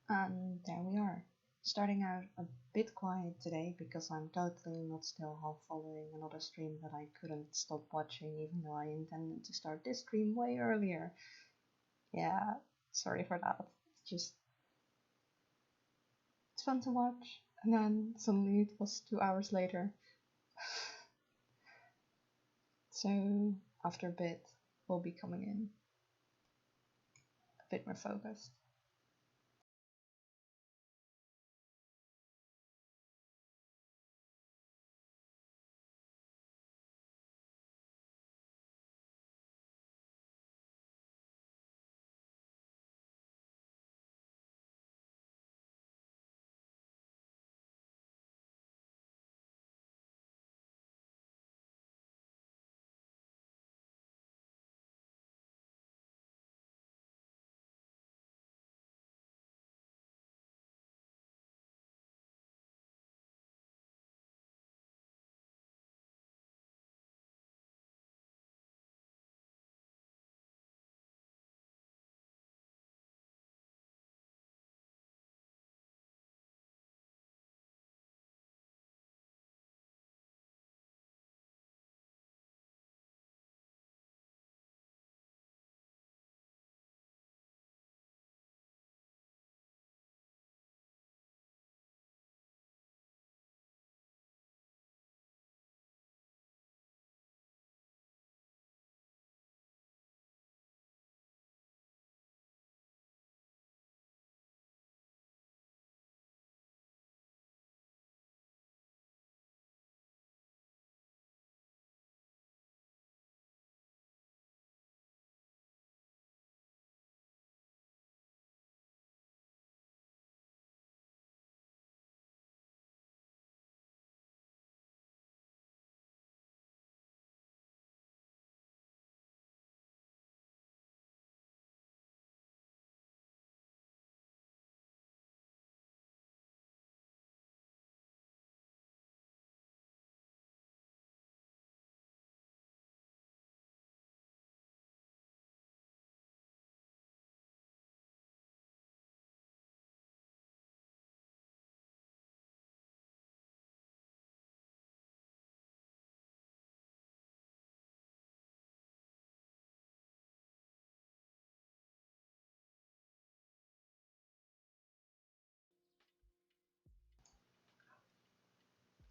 And there we are, starting out a bit quiet today because I'm totally not still half following another stream that I couldn't stop watching even though I intended to start this stream way earlier. Yeah, sorry for that. It's fun to watch, and then suddenly it was 2 hours later. So after a bit, we'll be coming in a bit more focused.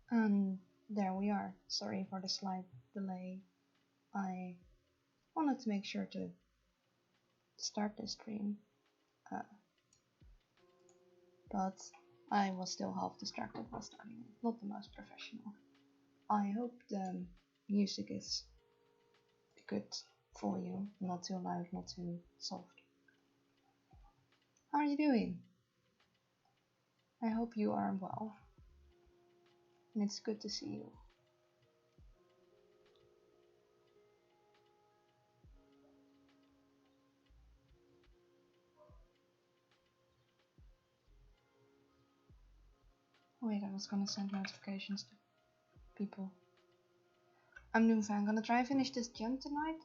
And there we are. Sorry for the slight delay. I wanted to make sure to start the stream, uh, but I was still half distracted while starting it. Not the most professional. I hope the music is good for you, not too loud, not too soft. How are you doing? I hope you are well, and it's good to see you. Wait, I was gonna send notifications to people. I'm doing fine. I'm gonna try and finish this gem tonight.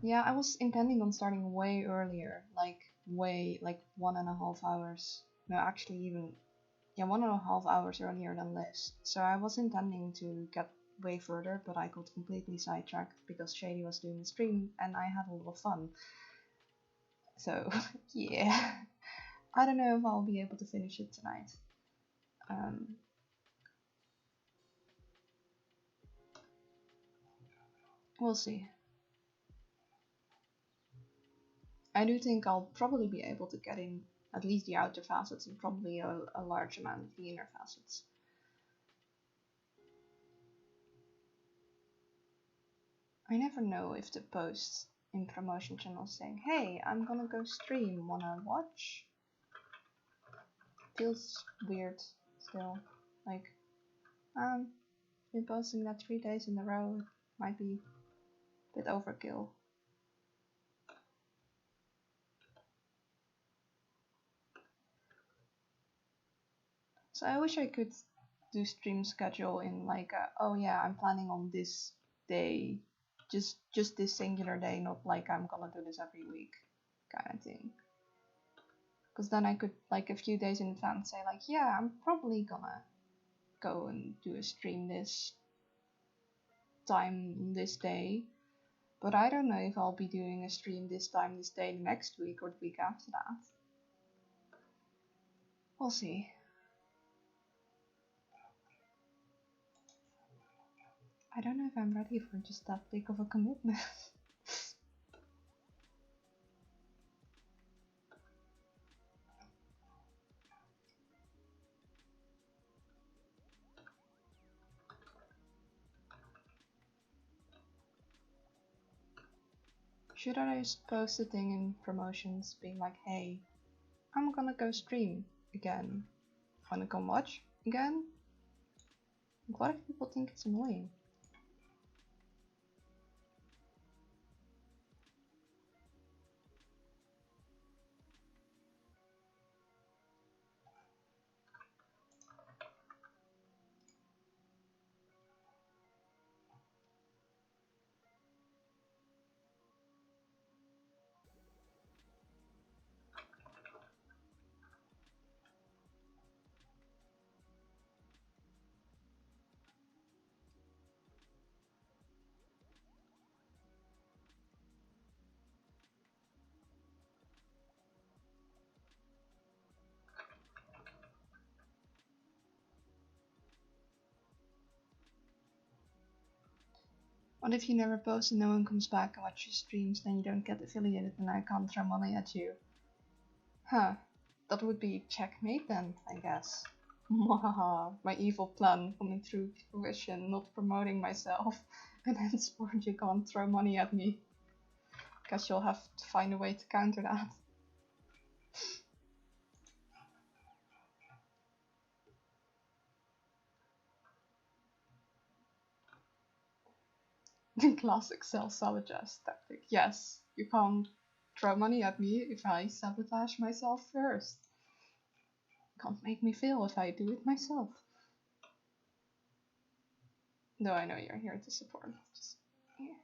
Yeah, I was intending on starting way earlier, like 1.5 hours. No, actually even, yeah, 1.5 hours earlier than this. So I was intending to get way further, but I got completely sidetracked because Shady was doing a stream and I had a lot of fun. So yeah, I don't know if I'll be able to finish it tonight. Um, we'll see. I do think I'll probably be able to get in at least the outer facets and probably a large amount of the inner facets. I never know if the posts in promotion channels saying, hey, I'm gonna go stream, wanna watch? Feels weird still. Like, been posting that 3 days in a row, it might be a bit overkill. So I wish I could do stream schedule in like, oh yeah, I'm planning on this day, just this singular day, not like I'm gonna do this every week kind of thing. Because then I could, like, a few days in advance say, like, yeah, I'm probably gonna go and do a stream this time, this day. But I don't know if I'll be doing a stream this time, this day, next week, or the week after that. We'll see. I don't know if I'm ready for just that big of a commitment. Should I just post a thing in promotions being like, hey, I'm gonna go stream again. Wanna come watch again? What if people think it's annoying? What if you never post and no one comes back and watches your streams, then you don't get affiliated and I can't throw money at you? Huh, that would be checkmate then, I guess. Mwahaha, my evil plan coming through fruition, not promoting myself, and henceforth you can't throw money at me. Guess you'll have to find a way to counter that. The classic self-sabotage tactic. Yes, you can't throw money at me if I sabotage myself first. Can't make me fail if I do it myself. Though I know you're here to support. Just here.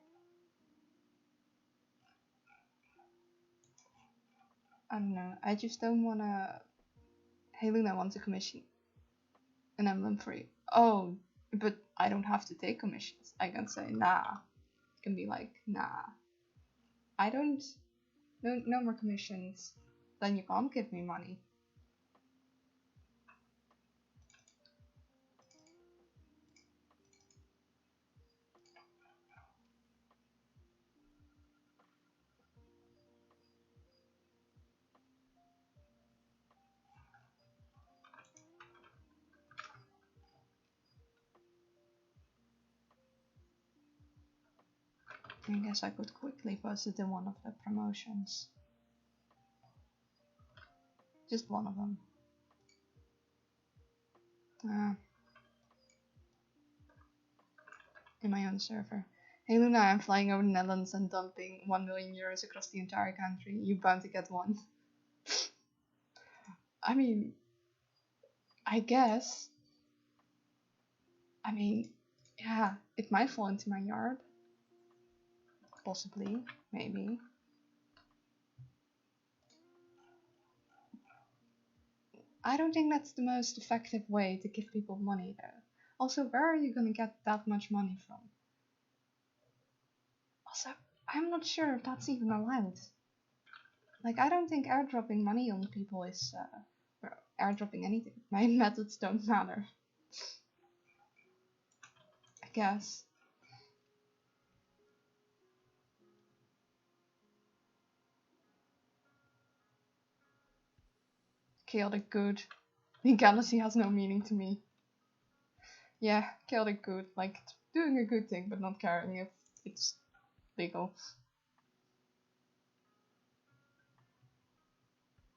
I don't know. I just don't wanna. Hey Luna wants a commission. An emblem free. Oh, but I don't have to take commissions. I can say nah. It can be like nah. I don't. No more commissions. Then you can't give me money. I guess I could quickly post it in one of the promotions. Just one of them. In my own server. Hey Luna, I'm flying over the Netherlands and dumping 1 million euros across the entire country. You bound to get one. I mean, I guess. I mean, yeah, it might fall into my yard. Possibly, maybe. I don't think that's the most effective way to give people money though. Also, where are you gonna get that much money from? Also, I'm not sure if that's even allowed. Like, I don't think airdropping money on people is, or airdropping anything. My methods don't matter. I guess. Chaotic good. Legality has no meaning to me. Yeah, chaotic good. Like, doing a good thing, but not caring if it's legal.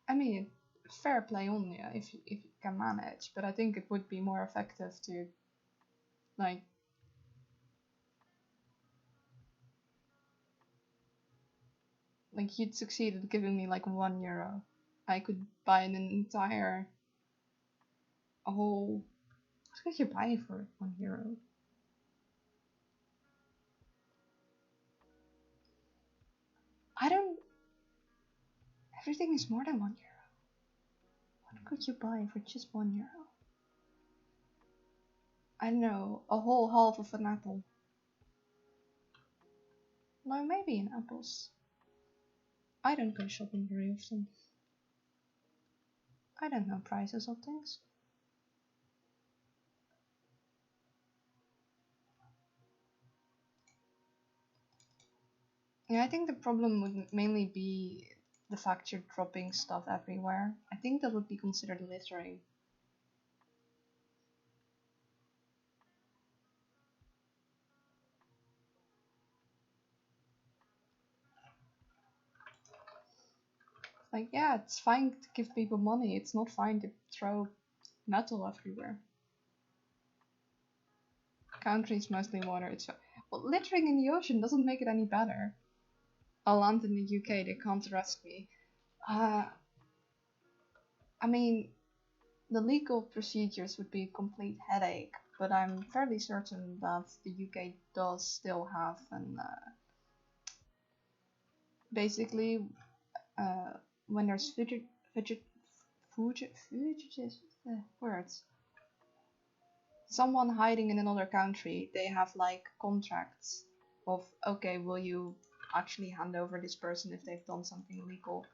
I mean, fair play on you if you can manage, but I think it would be more effective to, like, you'd succeeded giving me like €1. I could buy a whole. What could you buy for €1? I don't. Everything is more than €1. could you buy for just €1? I don't know, a whole half of an apple. No, maybe in apples. I don't go shopping very often. I don't know prices of things. Yeah, I think the problem would mainly be the fact you're dropping stuff everywhere. I think that would be considered littering. Like, yeah, it's fine to give people money. It's not fine to throw metal everywhere. Countries mostly water. It's well, littering in the ocean doesn't make it any better. I'll land in the UK. They can't arrest me. I mean, the legal procedures would be a complete headache, but I'm fairly certain that the UK does still have an basically when there's fugitive words. Someone hiding in another country, they have like contracts of okay, will you actually hand over this person if they've done something illegal?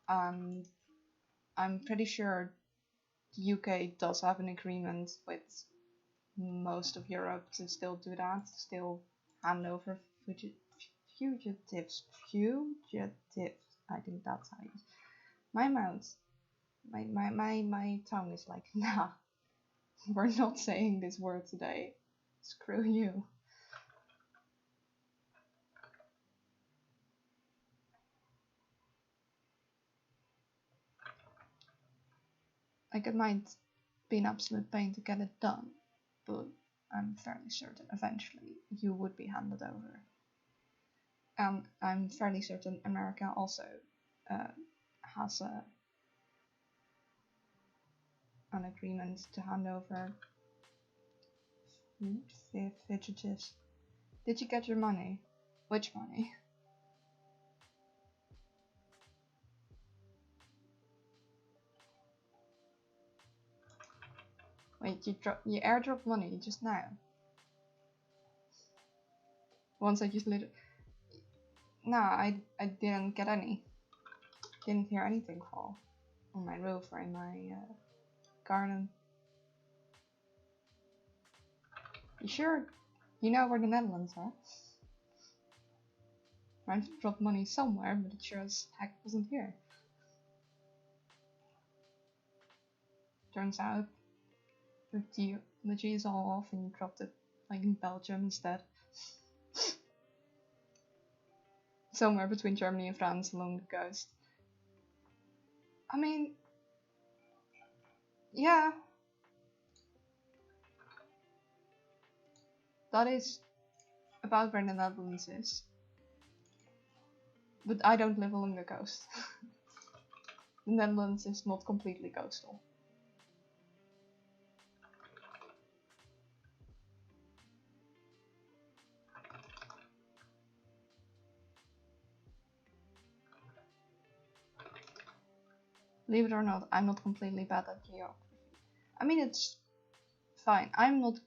I'm pretty sure the UK does have an agreement with most of Europe to still do that, to still hand over fugitives. I think that's how you. My mouth, my tongue is like, nah, we're not saying this word today. Screw you. Like, it might be an absolute pain to get it done, but I'm fairly certain eventually you would be handed over. And I'm fairly certain America also has an agreement to hand over fugitives. Did you get your money? Which money? Wait, you airdropped money just now? Once I just lit. No, I didn't get any. Didn't hear anything fall on my roof or in my garden. You sure? You know where the Netherlands are? I dropped money somewhere, but it sure as heck wasn't here. Turns out the G is all off and you dropped it like in Belgium instead. Somewhere between Germany and France along the coast. I mean, yeah. That is about where the Netherlands is. But I don't live along the coast. The Netherlands is not completely coastal. Believe it or not, I'm not completely bad at geography. I mean, it's fine. I'm not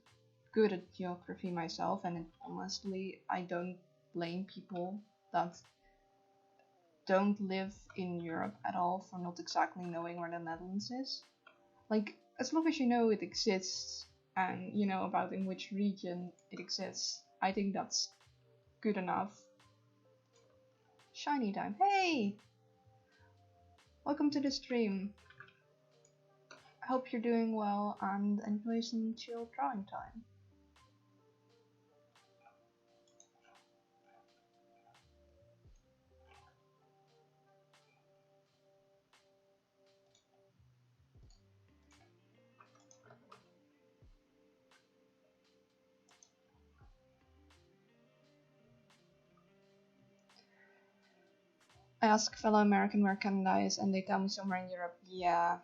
good at geography myself, and honestly, I don't blame people that don't live in Europe at all for not exactly knowing where the Netherlands is. Like, as long as you know it exists and you know about in which region it exists, I think that's good enough. Shiny time. Hey! Welcome to the stream. I hope you're doing well and enjoy some chill drawing time. I ask fellow American where Canada is and they tell me somewhere in Europe. Yeah.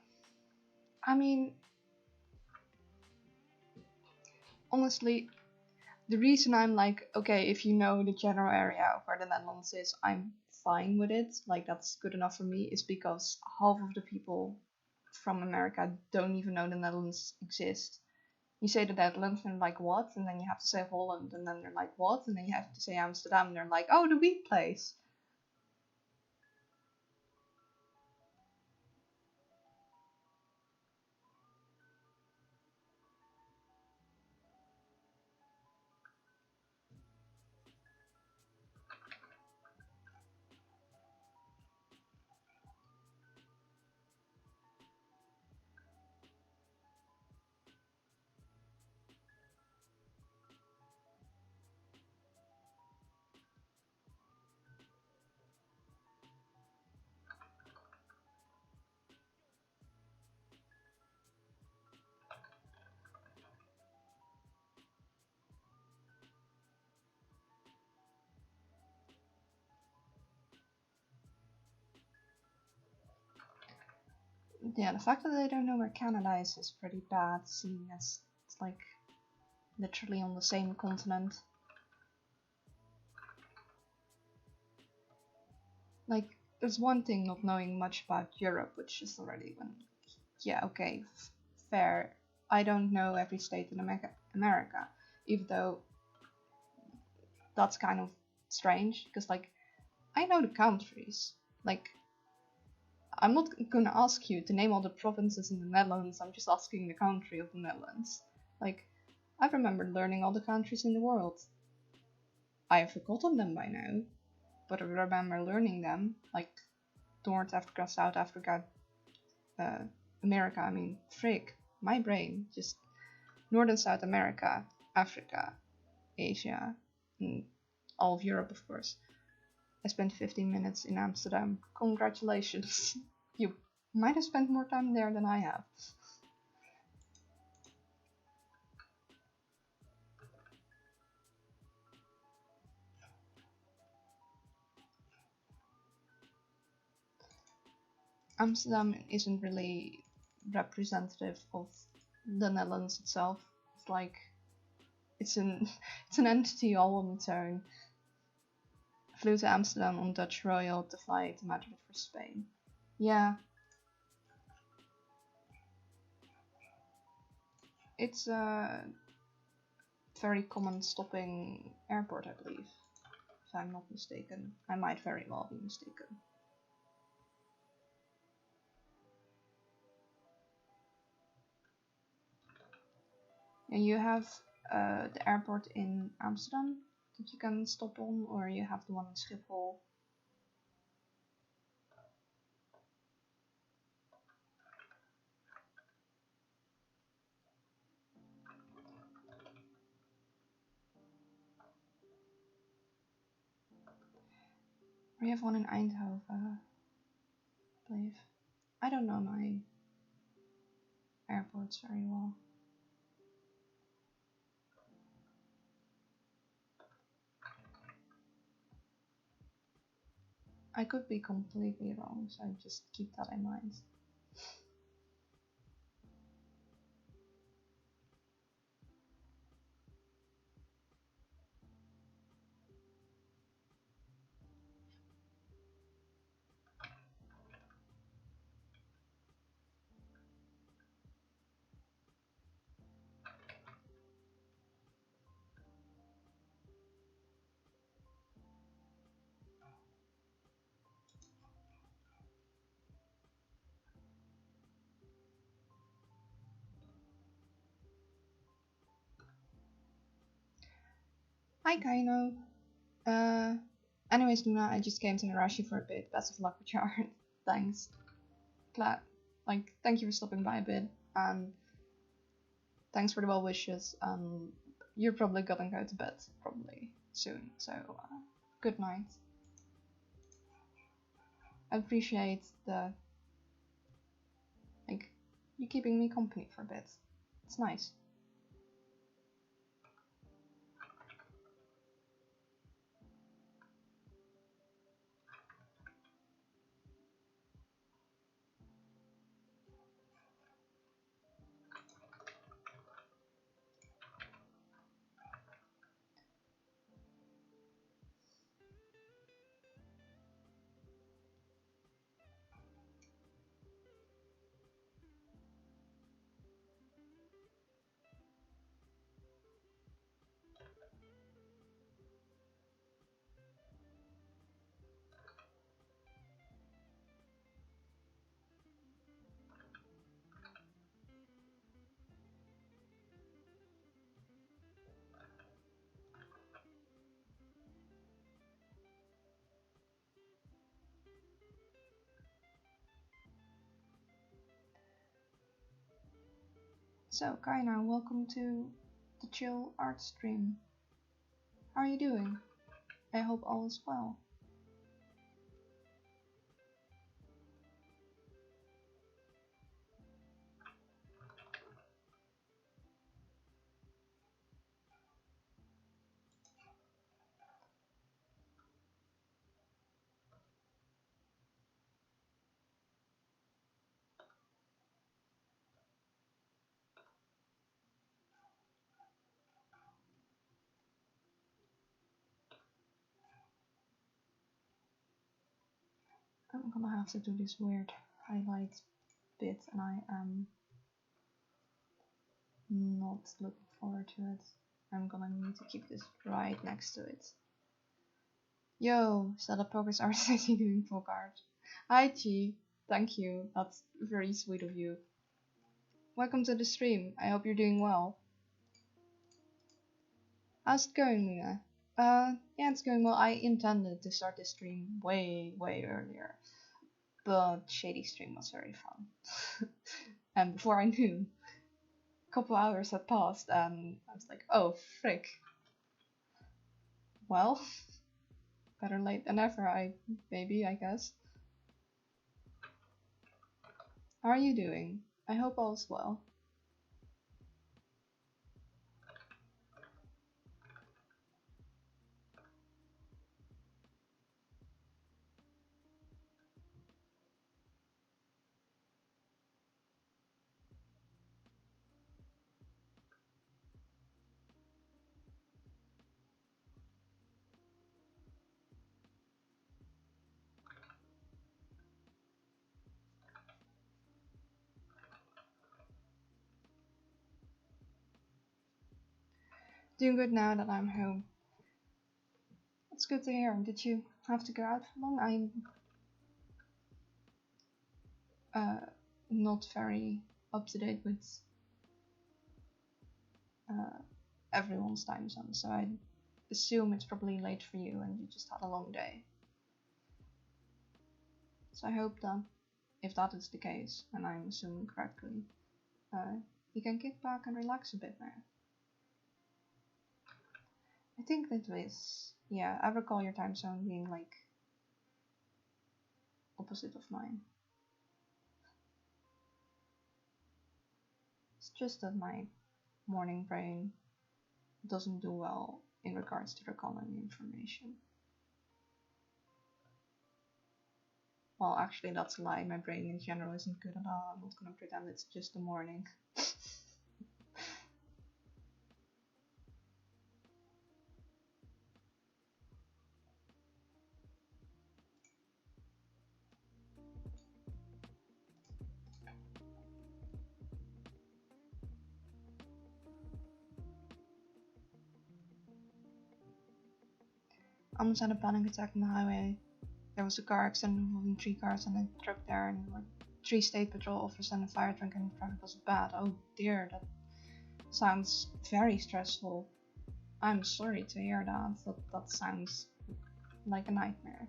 I mean, honestly, the reason I'm like, okay, if you know the general area of where the Netherlands is, I'm fine with it. Like, that's good enough for me, is because half of the people from America don't even know the Netherlands exist. You say the Netherlands and they're like, what? And then you have to say Holland, and then they're like, what? And then you have to say Amsterdam, and they're like, oh, the wheat place. Yeah, the fact that they don't know where Canada is pretty bad, seeing as it's like literally on the same continent. Like, there's one thing not knowing much about Europe, which is already when, yeah, okay, fair. I don't know every state in America, even though that's kind of strange, because like, I know the countries. Like, I'm not gonna ask you to name all the provinces in the Netherlands, I'm just asking the country of the Netherlands. Like, I remember learning all the countries in the world. I have forgotten them by now, but I remember learning them, like North Africa, South Africa, America, I mean, frick, my brain, just North and South America, Africa, Asia, and all of Europe, of course. I spent 15 minutes in Amsterdam. Congratulations. You might have spent more time there than I have. Amsterdam isn't really representative of the Netherlands itself. It's like it's an it's an entity all on its own. I flew to Amsterdam on Dutch Royal to fly to Madrid for Spain. Yeah, it's a very common stopping airport, I believe, if I'm not mistaken. I might very well be mistaken. And you have the airport in Amsterdam that you can stop on, or you have the one in Schiphol. Or you have one in Eindhoven, I believe. I don't know my airports very well. I could be completely wrong, so just keep that in mind. Hi, Kaino. Anyways, Luna, I just came to Narashi for a bit. Best of luck with your art. Thanks. Glad. Thank you for stopping by a bit, and thanks for the well wishes. You're probably gonna go to bed probably soon, so good night. I appreciate you keeping me company for a bit. It's nice. So, Kaina, welcome to the Chill Art Stream. How are you doing? I hope all is well. I'm gonna have to do this weird highlight bit, and I am not looking forward to it. I'm gonna need to keep this right next to it. Yo, Setup Progress Artist, I see you doing folk art. Hi Chi, thank you, that's very sweet of you. Welcome to the stream, I hope you're doing well. How's it going, Mia? Yeah, it's going well. I intended to start this stream way earlier, but Shady Stream was very fun. And before I knew, a couple hours had passed, and I was like, oh, frick. Well, better late than never, I guess. How are you doing? I hope all's well. Doing good now that I'm home. It's good to hear. Did you have to go out for long? I'm not very up to date with everyone's time zone, so I assume it's probably late for you and you just had a long day. So I hope that if that is the case, and I'm assuming correctly, you can kick back and relax a bit now. I think that was, yeah, I recall your time zone being like opposite of mine. It's just that my morning brain doesn't do well in regards to recalling information. Well, actually, that's a lie. My brain in general isn't good at all. I'm not gonna pretend it's just the morning. I almost had a panic attack on the highway. There was a car accident involving 3 cars and a truck there, and like 3 state patrol officers and a fire truck, and the traffic was bad. Oh dear, that sounds very stressful. I'm sorry to hear that. That sounds like a nightmare.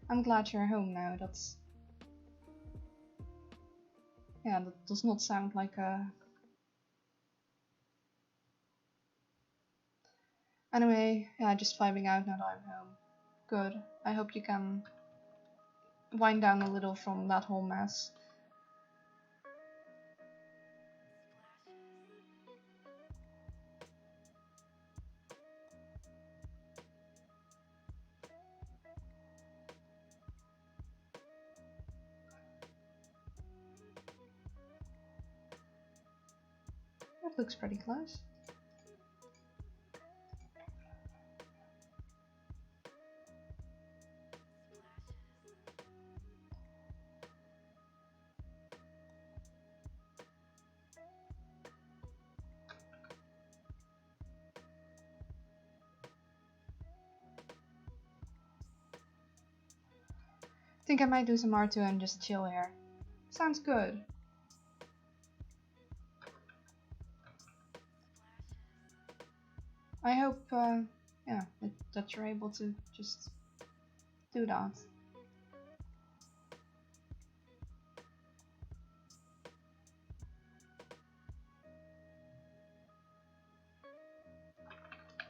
I'm glad you're home now. Yeah, that does not sound like a... Anyway, yeah, just vibing out now that I'm home. Good. I hope you can wind down a little from that whole mess. That looks pretty close. Think I might do some R2 and just chill here. Sounds good. I hope, yeah, that you're able to just do that.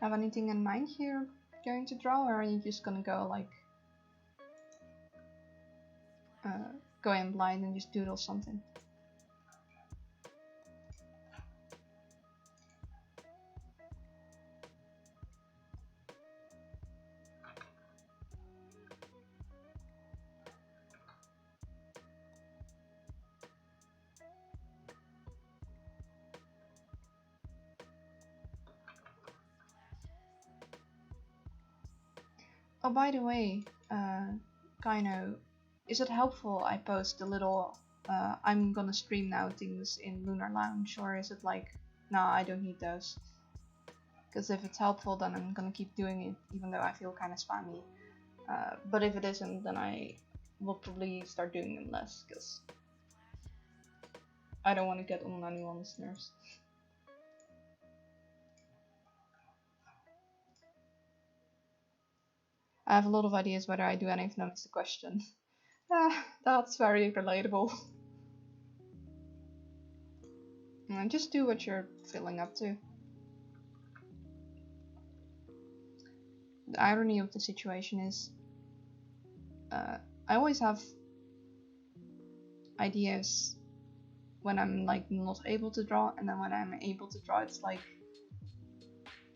Have anything in mind here going to draw, or are you just gonna go like go in blind and just doodle something? Oh, by the way, Kaino, is it helpful I post a little I'm gonna stream now things in Lunar Lounge, or is it like, nah, I don't need those? Because if it's helpful, then I'm gonna keep doing it, even though I feel kind of spammy. But if it isn't, then I will probably start doing them less, because I don't want to get on anyone's nerves. I have a lot of ideas whether I do any of them is the question. That's very relatable. Just do what you're feeling up to. The irony of the situation is I always have ideas when I'm like not able to draw, and then when I'm able to draw, it's like,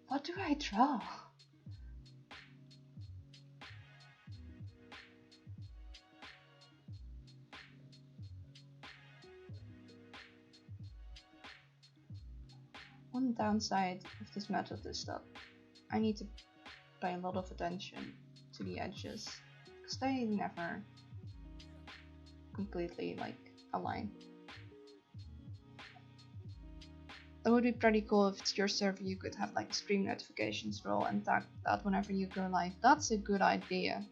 what do I draw? One downside of this method is that I need to pay a lot of attention to the edges, because they never completely like align. It would be pretty cool if it's your server you could have like a stream notifications role and tag that whenever you go live. That's a good idea.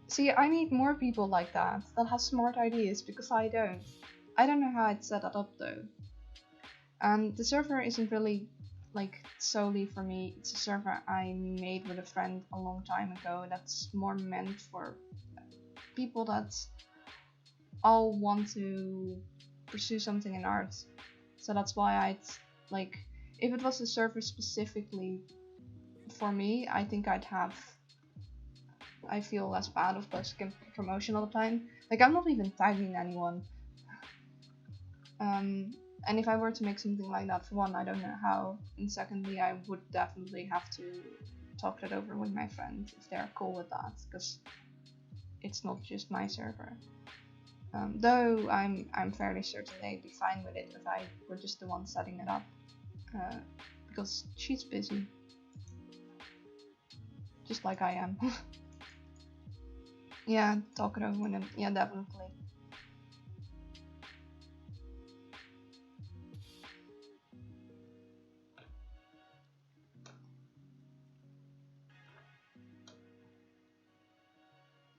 See, I need more people like that have smart ideas, because I don't. I don't know how I'd set that up though. And the server isn't really like solely for me. It's a server I made with a friend a long time ago that's more meant for people that all want to pursue something in art. So that's why I'd like, if it was a server specifically for me, I think I feel less bad of posting promotion all the time. Like, I'm not even tagging anyone. And if I were to make something like that, for one, I don't know how, and secondly, I would definitely have to talk that over with my friends if they're cool with that, because it's not just my server. Though I'm fairly certain they'd be fine with it if I were just the one setting it up, because she's busy, just like I am. Yeah, talk it over with them. Yeah, definitely.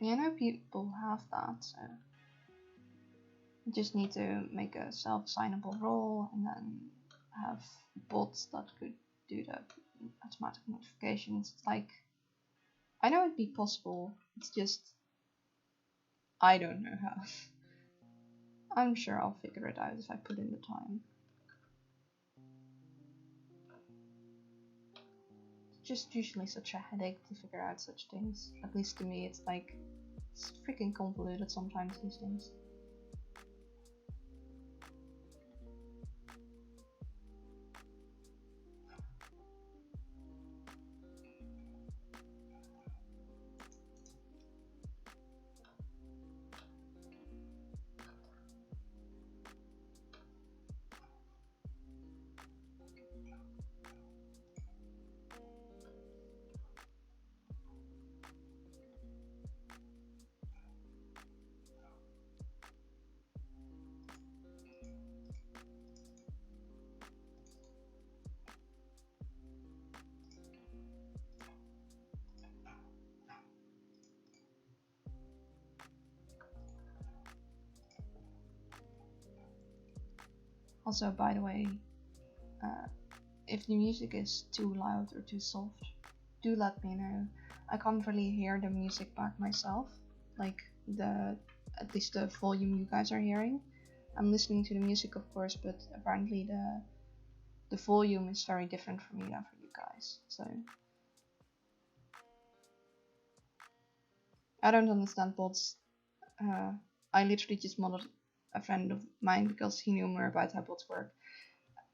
Yeah, I know people have that, so you just need to make a self-signable role and then have bots that could do the automatic notifications. It's like, I know it'd be possible, it's just I don't know how. I'm sure I'll figure it out if I put in the time. It's just usually such a headache to figure out such things. At least to me, it's like, it's freaking convoluted sometimes, these things. Also, by the way, if the music is too loud or too soft, do let me know. I can't really hear the music back myself, like at least the volume you guys are hearing. I'm listening to the music, of course, but apparently the volume is very different for me than for you guys. So I don't understand bots. I literally just modded a friend of mine because he knew more about how bots work.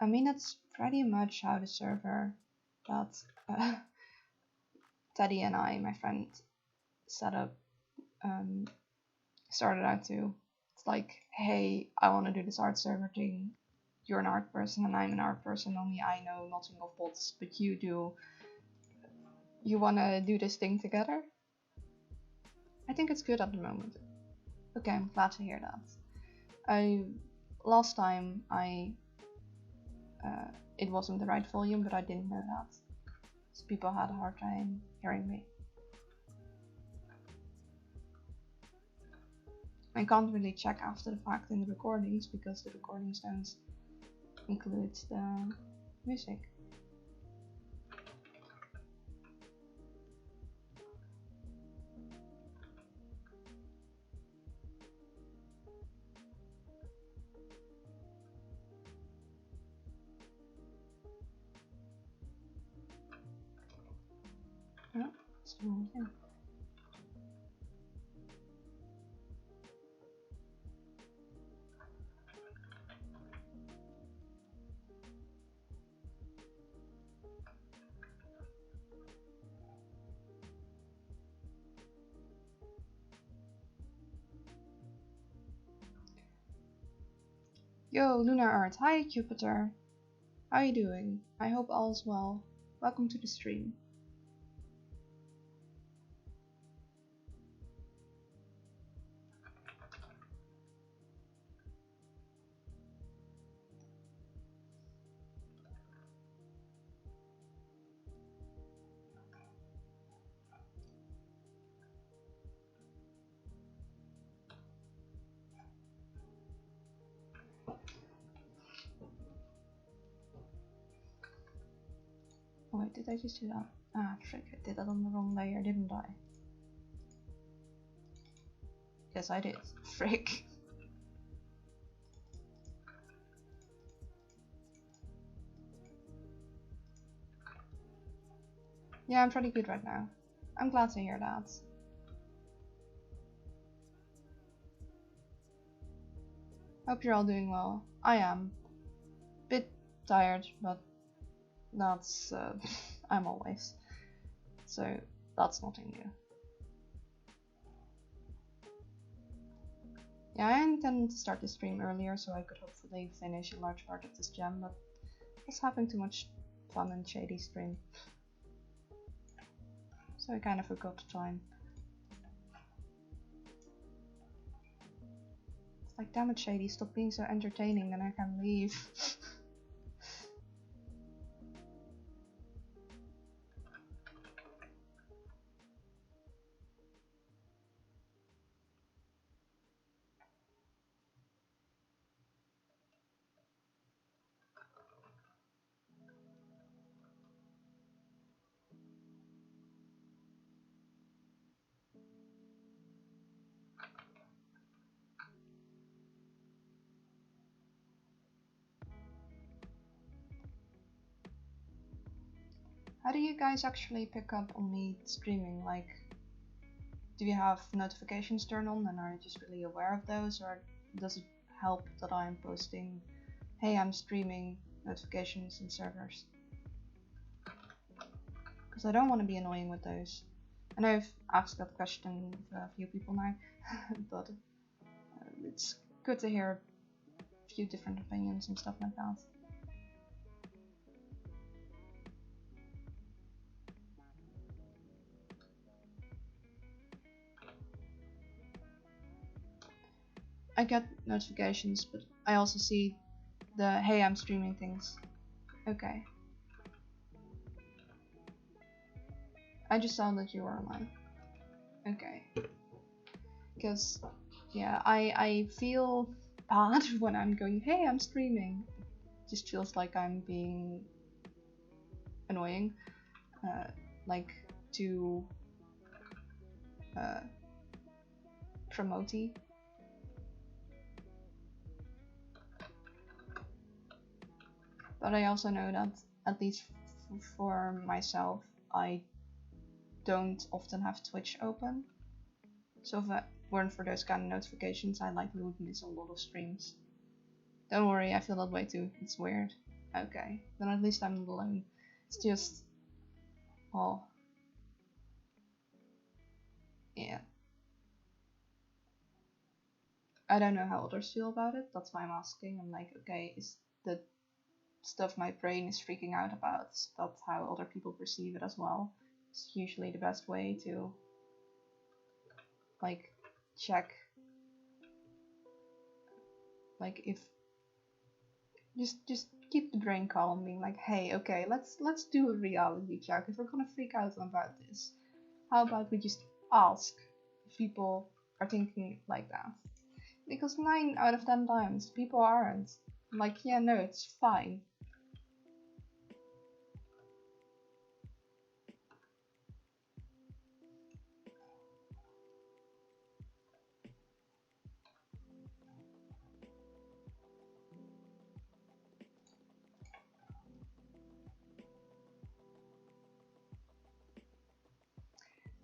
I mean, it's pretty much how the server that Teddy and I, my friend, set up, started out to. It's like, hey, I want to do this art server thing. You're an art person and I'm an art person, only I know nothing of bots, but you do. You want to do this thing together? I think it's good at the moment. Okay, I'm glad to hear that. Last time it wasn't the right volume, but I didn't know that. So people had a hard time hearing me. I can't really check after the fact in the recordings because the recordings don't include the music. Oh, it's the wrong thing. Yo, Lunar Art. Hi, Jupiter. How are you doing? I hope all's well. Welcome to the stream. Oh wait, did I just do that? Ah, frick, I did that on the wrong layer, didn't I? Yes, I did. Frick. Yeah, I'm pretty good right now. I'm glad to hear that. Hope you're all doing well. I am. Bit tired, but that's I'm always. So that's nothing new. Yeah, I intended to start the stream earlier so I could hopefully finish a large part of this gem, but I was having too much fun and shady stream. So I kind of forgot the time. It's like, damn it, Shady, stop being so entertaining and I can leave. How do you guys actually pick up on me streaming? Like, do you have notifications turned on and are you just really aware of those, or does it help that I'm posting, hey, I'm streaming notifications in servers? Because I don't want to be annoying with those. I know I've asked that question of a few people now, but it's good to hear a few different opinions and stuff like that. I get notifications, but I also see the hey, I'm streaming things. Okay. I just saw that you were online. Okay. Because, yeah, I feel bad when I'm going, hey, I'm streaming. It just feels like I'm being annoying. Like, too promote-y. But I also know that, at least for myself, I don't often have Twitch open. So if it weren't for those kind of notifications, I likely would miss a lot of streams. Don't worry, I feel that way too. It's weird. Okay, then at least I'm not alone. It's just... oh. Yeah. I don't know how others feel about it. That's why I'm asking. I'm like, okay, is the stuff my brain is freaking out about, that's how other people perceive it as well? It's usually the best way to, like, check, like, if just keep the brain calm, being like, hey, okay, let's do a reality check. If we're gonna freak out about this, how about we just ask if people are thinking like that? Because 9 out of 10 times people aren't. I'm like, yeah, no, it's fine.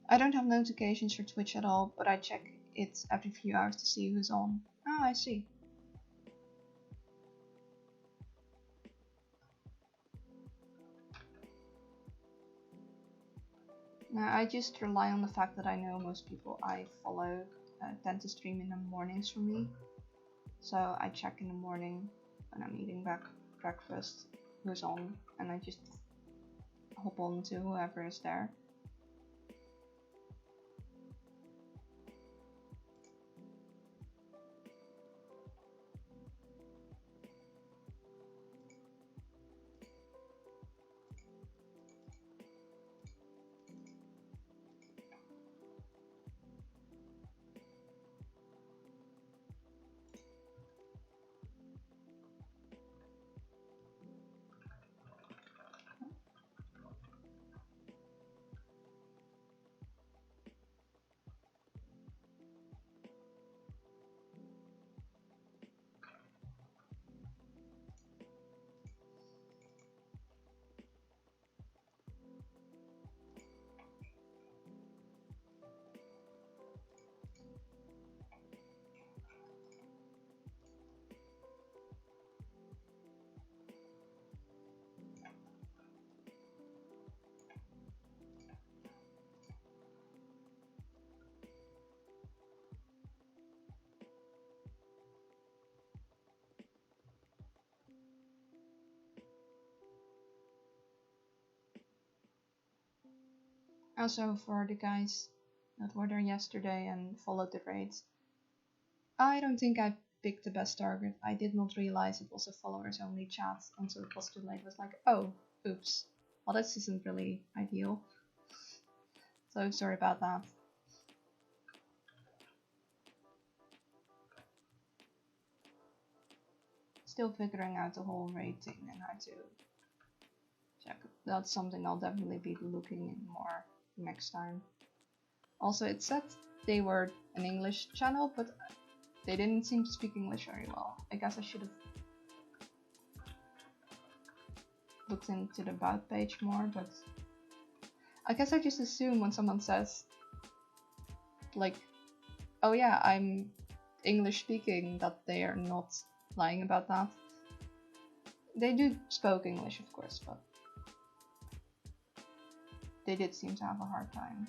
I don't have notifications for Twitch at all, but I check it every few hours to see who's on. Oh, I see. Now, I just rely on the fact that I know most people I follow tend to stream in the mornings for me. So I check in the morning when I'm eating breakfast who's on, and I just hop on to whoever is there. Also, for the guys that were there yesterday and followed the raids, I don't think I picked the best target. I did not realize it was a followers only chat until it was too late. It was like, oh, oops. Well, this isn't really ideal. So sorry about that. Still figuring out the whole raid thing and how to check. That's something I'll definitely be looking in more next time. Also, it said they were an English channel, but they didn't seem to speak English very well. I guess I should have looked into the about page more, but I guess I just assume when someone says, like, oh yeah, I'm English speaking, that they are not lying about that. They do spoke English, of course, but they did seem to have a hard time.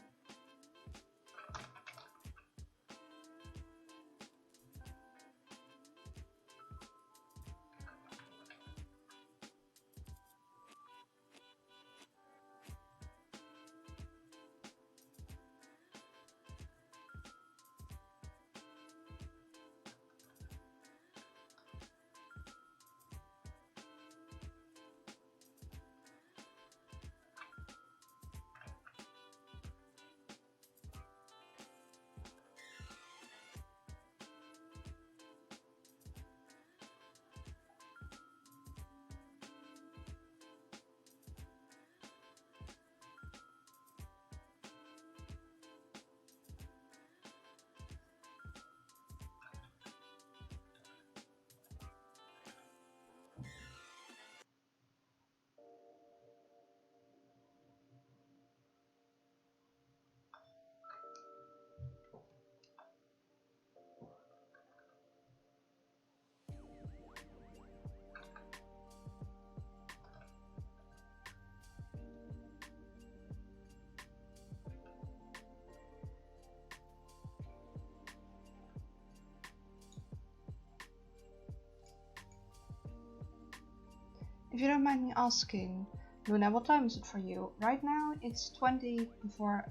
If you don't mind me asking, Luna, what time is it for you? Right now it's 20 before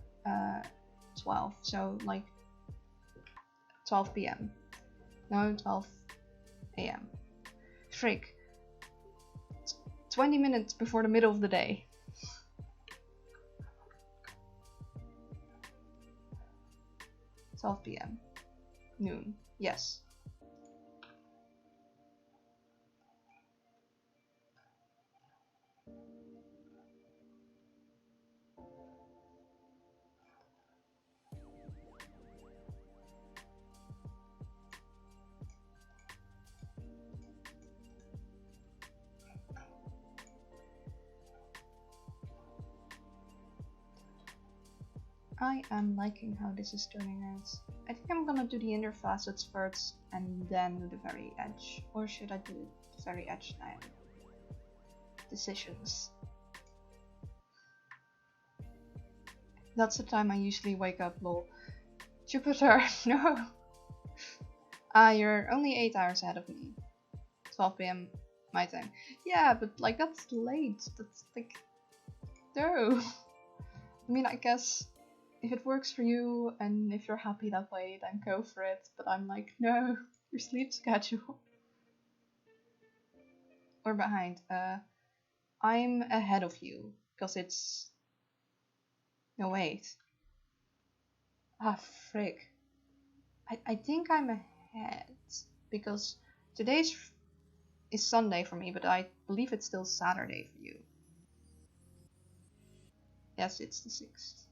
12, so like 12 p.m. No, 12 a.m. Frick. 20 minutes before the middle of the day. Twelve p.m. Noon. Yes. I am liking how this is turning out. I think I'm gonna do the inner facets first and then do the very edge. Or should I do the very edge now? Decisions. That's the time I usually wake up, lol. Jupiter, no! You're only 8 hours ahead of me. 12 p.m. my time. Yeah, but like that's late. That's like... no! I mean, I guess if it works for you and if you're happy that way, then go for it. But I'm like, no, your sleep schedule. Or behind. I'm ahead of you because it's... no, wait. Ah, frick. I think I'm ahead because today's is Sunday for me, but I believe it's still Saturday for you. Yes, it's the 6th.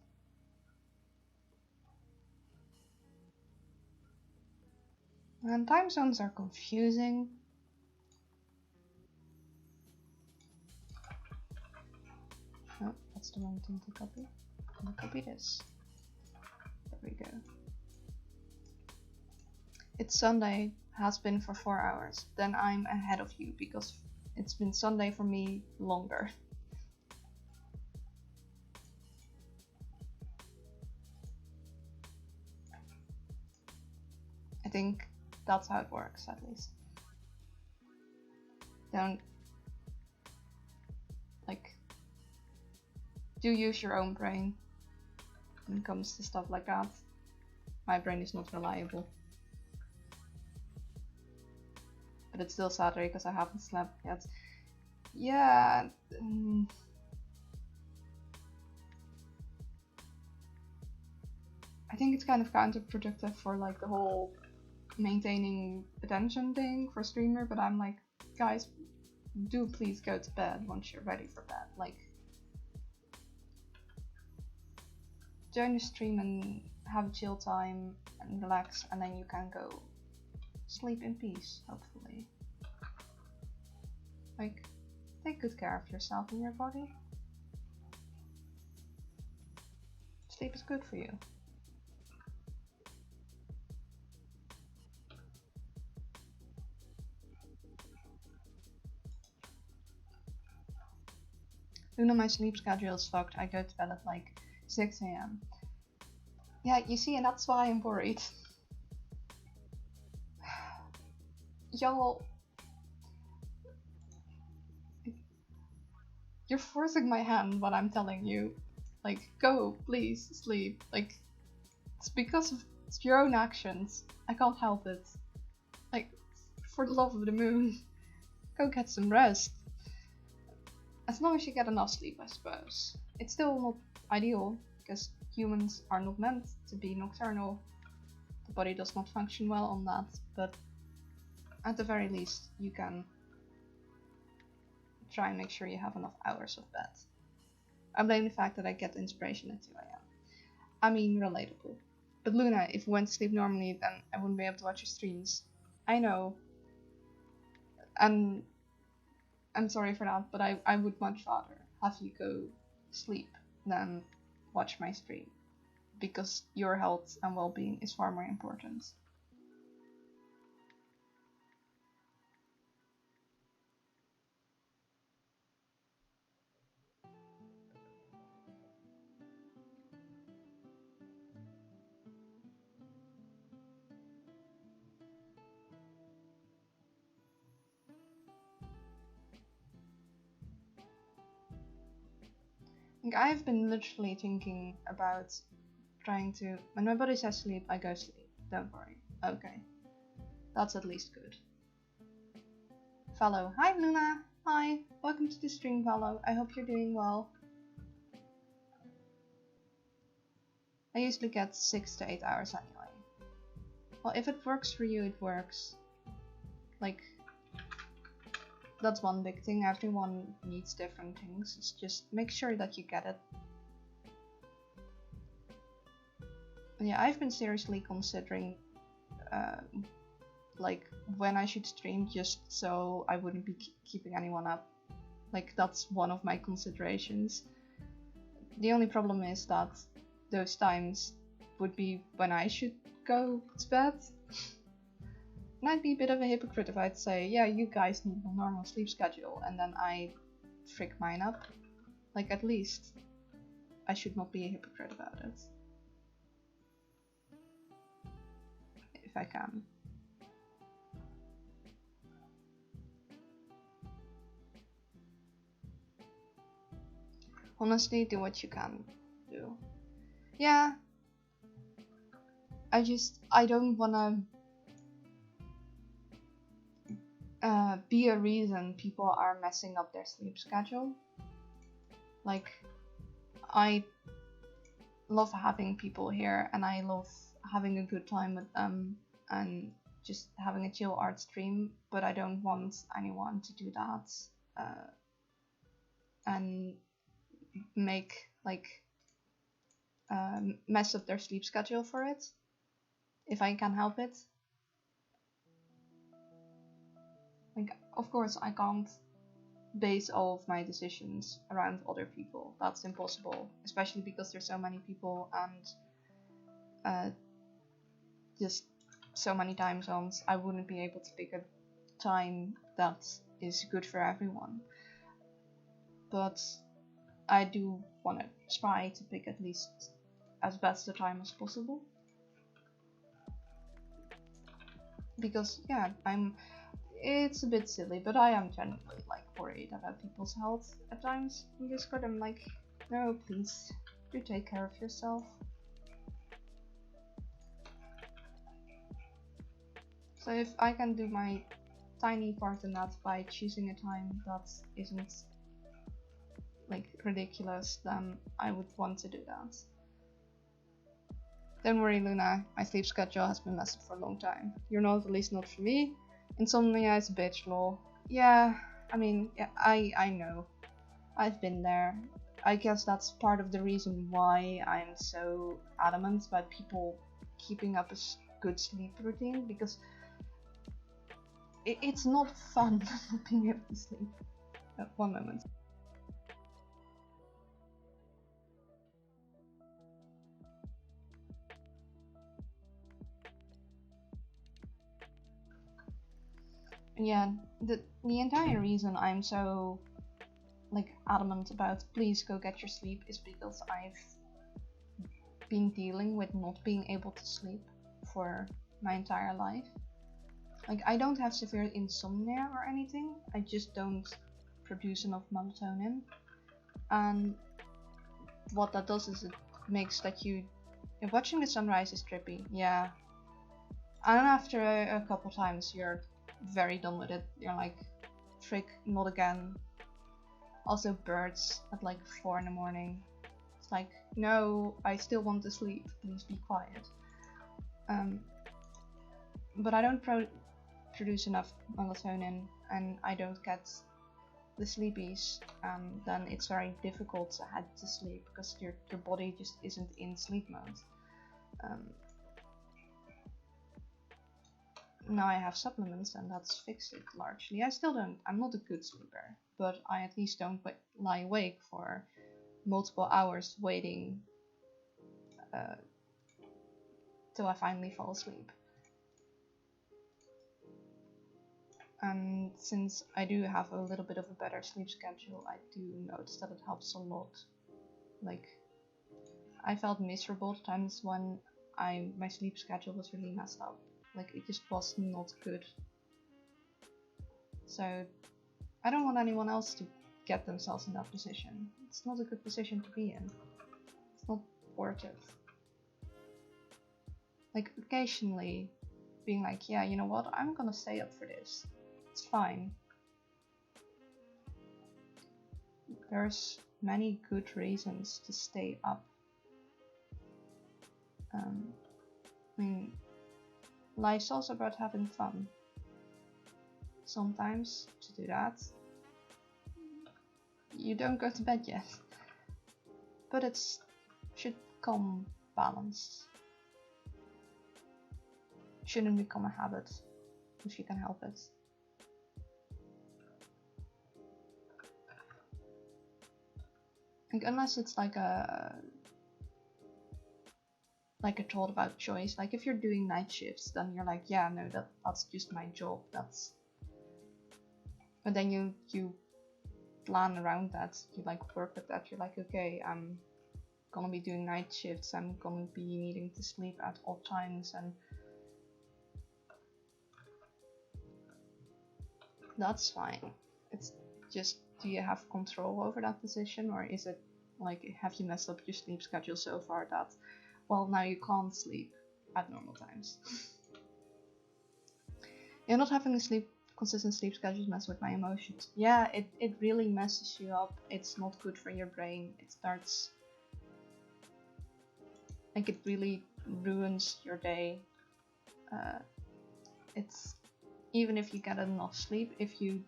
And time zones are confusing. Oh, that's the wrong thing to copy. I'll copy this. There we go. It's Sunday, has been for 4 hours. Then I'm ahead of you because it's been Sunday for me longer. I think that's how it works, at least. Don't, like, do use your own brain when it comes to stuff like that. My brain is not reliable. But it's still Saturday because I haven't slept yet. Yeah. I think it's kind of counterproductive for like the whole maintaining attention thing for streamer, but I'm like, guys, do please go to bed once you're ready for bed. Like, join the stream and have a chill time and relax, and then you can go sleep in peace, hopefully. Like, take good care of yourself and your body. Sleep is good for you. Luna, my sleep schedule is fucked. I go to bed at like 6 a.m. Yeah, you see, and that's why I'm worried. Y'all, you're forcing my hand when I'm telling you, like, go, please, sleep. Like, it's because of your own actions. I can't help it. Like, for the love of the moon, go get some rest. As long as you get enough sleep, I suppose. It's still not ideal, because humans are not meant to be nocturnal. The body does not function well on that, but at the very least, you can try and make sure you have enough hours of bed. I blame the fact that I get inspiration at 2 a.m. I mean, relatable. But Luna, if you went to sleep normally, then I wouldn't be able to watch your streams. I know. And I'm sorry for that, but I would much rather have you go sleep than watch my stream. Because your health and well-being is far more important. Like, I've been literally thinking about trying to, when my body says sleep, I go sleep. Don't worry. Okay. That's at least good. Fellow. Hi Luna. Hi. Welcome to the stream, Fellow. I hope you're doing well. I usually get 6 to 8 hours anyway. Well, if it works for you, it works. Like, that's one big thing. Everyone needs different things. It's just make sure that you get it. And yeah, I've been seriously considering like when I should stream, just so I wouldn't be keeping anyone up. Like, that's one of my considerations. The only problem is that those times would be when I should go to bed. And I'd be a bit of a hypocrite if I'd say, yeah, you guys need a normal sleep schedule, and then I frick mine up. Like, at least I should not be a hypocrite about it. If I can. Honestly, do what you can do. Yeah. I don't wanna be a reason people are messing up their sleep schedule. Like, I love having people here and I love having a good time with them and just having a chill art stream, but I don't want anyone to do that and make like mess up their sleep schedule for it, if I can help it. Like, of course I can't base all of my decisions around other people. That's impossible, especially because there's so many people and just so many time zones. I wouldn't be able to pick a time that is good for everyone. But I do want to try to pick at least as best a time as possible. Because, yeah, it's a bit silly, but I am genuinely like worried about people's health at times in Discord. I'm like, no, please, do take care of yourself. So if I can do my tiny part in that by choosing a time that isn't like ridiculous, then I would want to do that. Don't worry, Luna, my sleep schedule has been messed up for a long time. You're not, at least not for me. Insomnia is a bitch, lol. Yeah, I mean, yeah, I know. I've been there. I guess that's part of the reason why I'm so adamant about people keeping up a good sleep routine, because it's not fun not being able to sleep. One moment. Yeah, the entire reason I'm so like adamant about please go get your sleep is because I've been dealing with not being able to sleep for my entire life. Like, I don't have severe insomnia or anything, I just don't produce enough melatonin, and what that does is it makes that if watching the sunrise is trippy, yeah, and after a couple times you're very done with it. You're like, frick, not again. Also birds at like 4 in the morning. It's like, no, I still want to sleep, please be quiet. But I don't produce enough melatonin and I don't get the sleepies, then it's very difficult to head to sleep because your body just isn't in sleep mode. Now I have supplements and that's fixed it largely. I'm not a good sleeper, but I at least don't lie awake for multiple hours waiting till I finally fall asleep. And since I do have a little bit of a better sleep schedule, I do notice that it helps a lot. Like, I felt miserable at times when my sleep schedule was really messed up. Like, it just was not good. So I don't want anyone else to get themselves in that position. It's not a good position to be in. It's not worth it. Like occasionally being like, yeah, you know what, I'm gonna stay up for this. It's fine. There's many good reasons to stay up. I mean, life's also about having fun. Sometimes to do that, you don't go to bed yet, but it should come balanced. It shouldn't become a habit if you can help it. Like, unless it's like a thought about choice. Like if you're doing night shifts, then you're like, yeah, no, that's just my job. But then you plan around that. You like work with that. You're like, okay, I'm gonna be doing night shifts. I'm gonna be needing to sleep at odd times, and that's fine. It's just, do you have control over that decision, or is it like, have you messed up your sleep schedule so far that, well, now you can't sleep at normal times? You're not having a consistent sleep schedule mess with my emotions. Yeah, it really messes you up. It's not good for your brain. It starts, like, it really ruins your day. It's, even if you get enough sleep, if you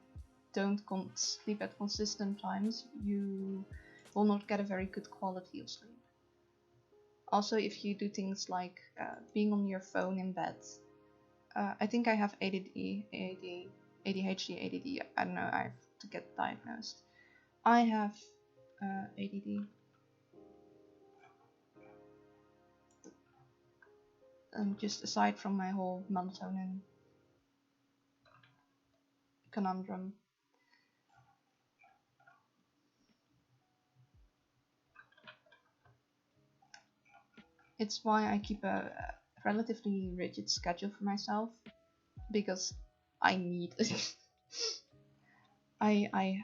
don't sleep at consistent times, you will not get a very good quality of sleep. Also, if you do things like being on your phone in bed, I think I have ADHD, I don't know, I have to get diagnosed. I have ADD. Just aside from my whole melatonin conundrum. It's why I keep a relatively rigid schedule for myself, because I need it. I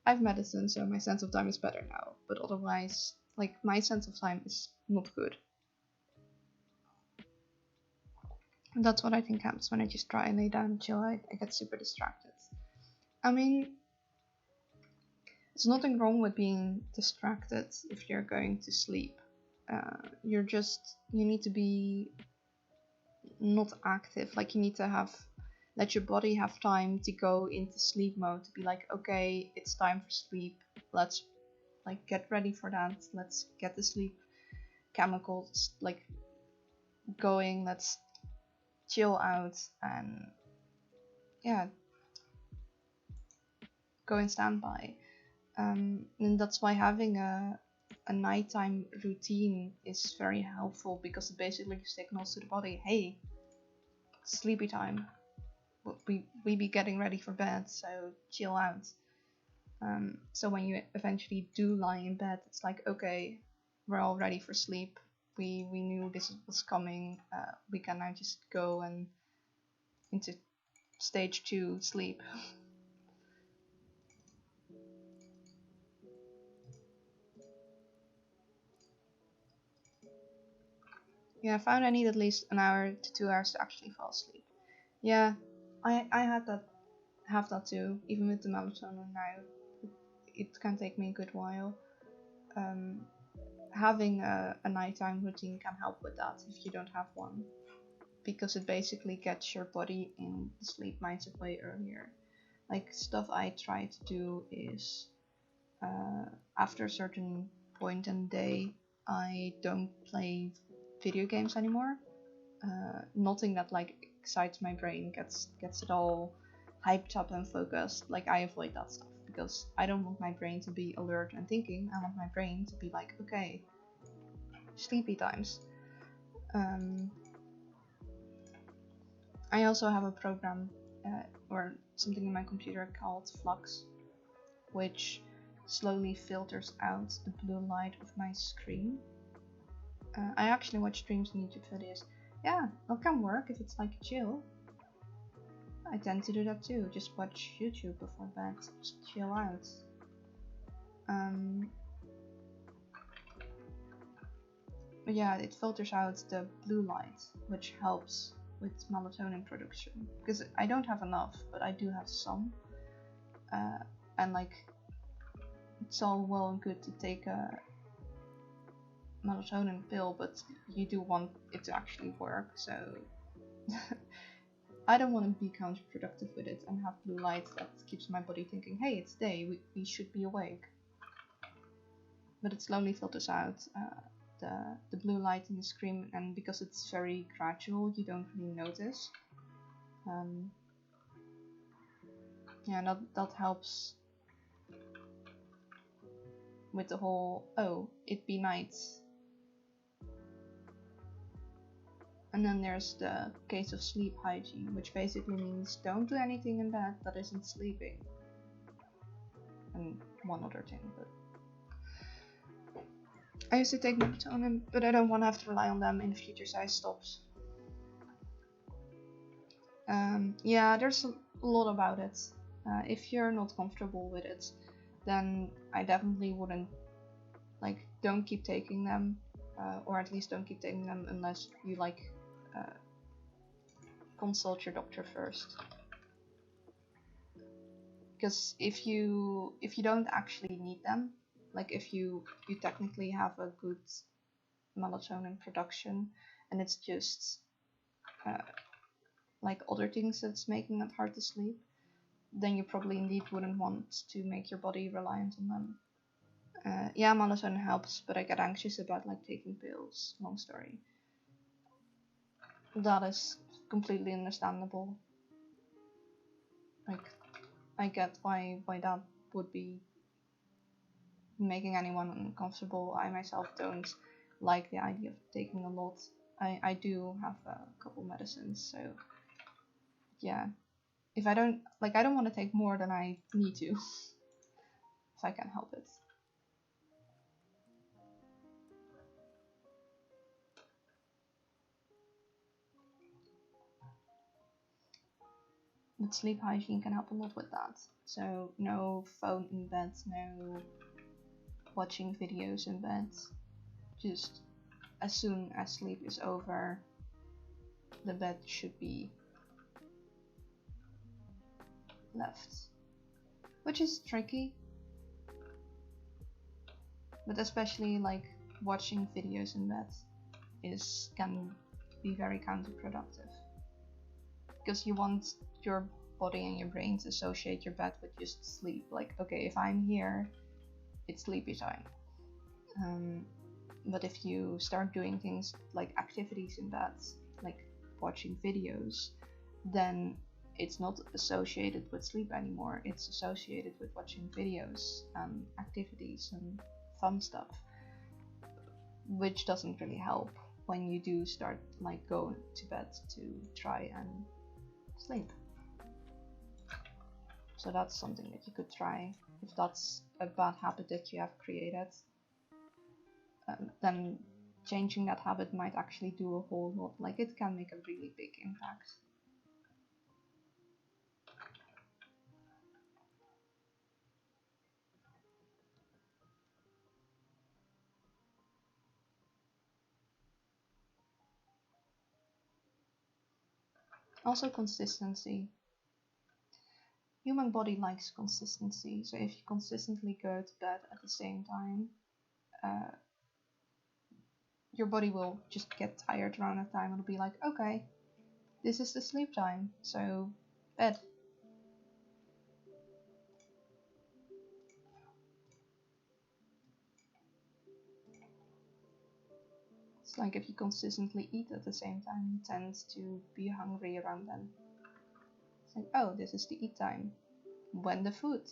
have medicine, so my sense of time is better now, but otherwise, like, my sense of time is not good. And that's what I think happens when I just try and lay down and chill. I get super distracted. I mean, there's nothing wrong with being distracted if you're going to sleep. You need to be not active. Like, you need to let your body have time to go into sleep mode, to be like, okay, it's time for sleep. Let's like get ready for that. Let's get the sleep chemicals like going. Let's chill out and yeah, go in standby. And that's why having a nighttime routine is very helpful, because it basically signals to the body, hey, sleepy time. We be getting ready for bed, so chill out. So when you eventually do lie in bed, it's like, okay, we're all ready for sleep. We knew this was coming. We can now just go and into stage 2 sleep. Yeah, I found I need at least an hour to 2 hours to actually fall asleep. Yeah, I have that too, even with the melatonin now. It can take me a good while. Having a nighttime routine can help with that if you don't have one, because it basically gets your body in the sleep mindset way earlier. Like, stuff I try to do is after a certain point in the day, I don't play video games anymore. Nothing that like excites my brain, gets it all hyped up and focused. Like, I avoid that stuff because I don't want my brain to be alert and thinking. I want my brain to be like, okay, sleepy times. I also have a program or something in my computer called Flux, which slowly filters out the blue light of my screen. I actually watch streams and YouTube videos. Yeah, that can work if it's like chill. I tend to do that too. Just watch YouTube before bed. Just chill out. Yeah, it filters out the blue light, which helps with melatonin production. Because I don't have enough, but I do have some. And like, it's all well and good to take a melatonin pill, but you do want it to actually work, so I don't want to be counterproductive with it and have blue light that keeps my body thinking, hey, it's day, we should be awake. But it slowly filters out the blue light in the screen, and because it's very gradual, you don't really notice. Yeah, that helps with the whole, oh, it be night. And then there's the case of sleep hygiene, which basically means don't do anything in bed that isn't sleeping. And one other thing, but I used to take melatonin, but I don't want to have to rely on them in the future, so I stopped. Yeah, there's a lot about it. If you're not comfortable with it, then I definitely wouldn't, like, don't keep taking them, or at least don't keep taking them unless you consult your doctor first. Because if you don't actually need them, like if you technically have a good melatonin production and it's just like other things that's making it hard to sleep, then you probably indeed wouldn't want to make your body reliant on them. Yeah, melatonin helps, but I get anxious about like taking pills. Long story. That is completely understandable. Like, I get why that would be making anyone uncomfortable. I myself don't like the idea of taking a lot. I do have a couple medicines, so yeah. If I don't want to take more than I need to, if I can help it. But sleep hygiene can help a lot with that. So no phone in bed, no watching videos in bed. Just as soon as sleep is over, the bed should be left. Which is tricky. But especially like watching videos in bed can be very counterproductive. Because you want your body and your brain to associate your bed with just sleep. Like, okay, if I'm here, it's sleepy time. But if you start doing things like activities in bed, like watching videos, then it's not associated with sleep anymore. It's associated with watching videos and activities and fun stuff, which doesn't really help when you do start like going to bed to try and sleep. So that's something that you could try if that's a bad habit that you have created. Then changing that habit might actually do a whole lot. Like, it can make a really big impact. Also, consistency. Human body likes consistency, so if you consistently go to bed at the same time, your body will just get tired around that time and it'll be like, okay, this is the sleep time, so bed. It's like if you consistently eat at the same time, you tend to be hungry around then. It's like, oh, this is the eat time. When the food?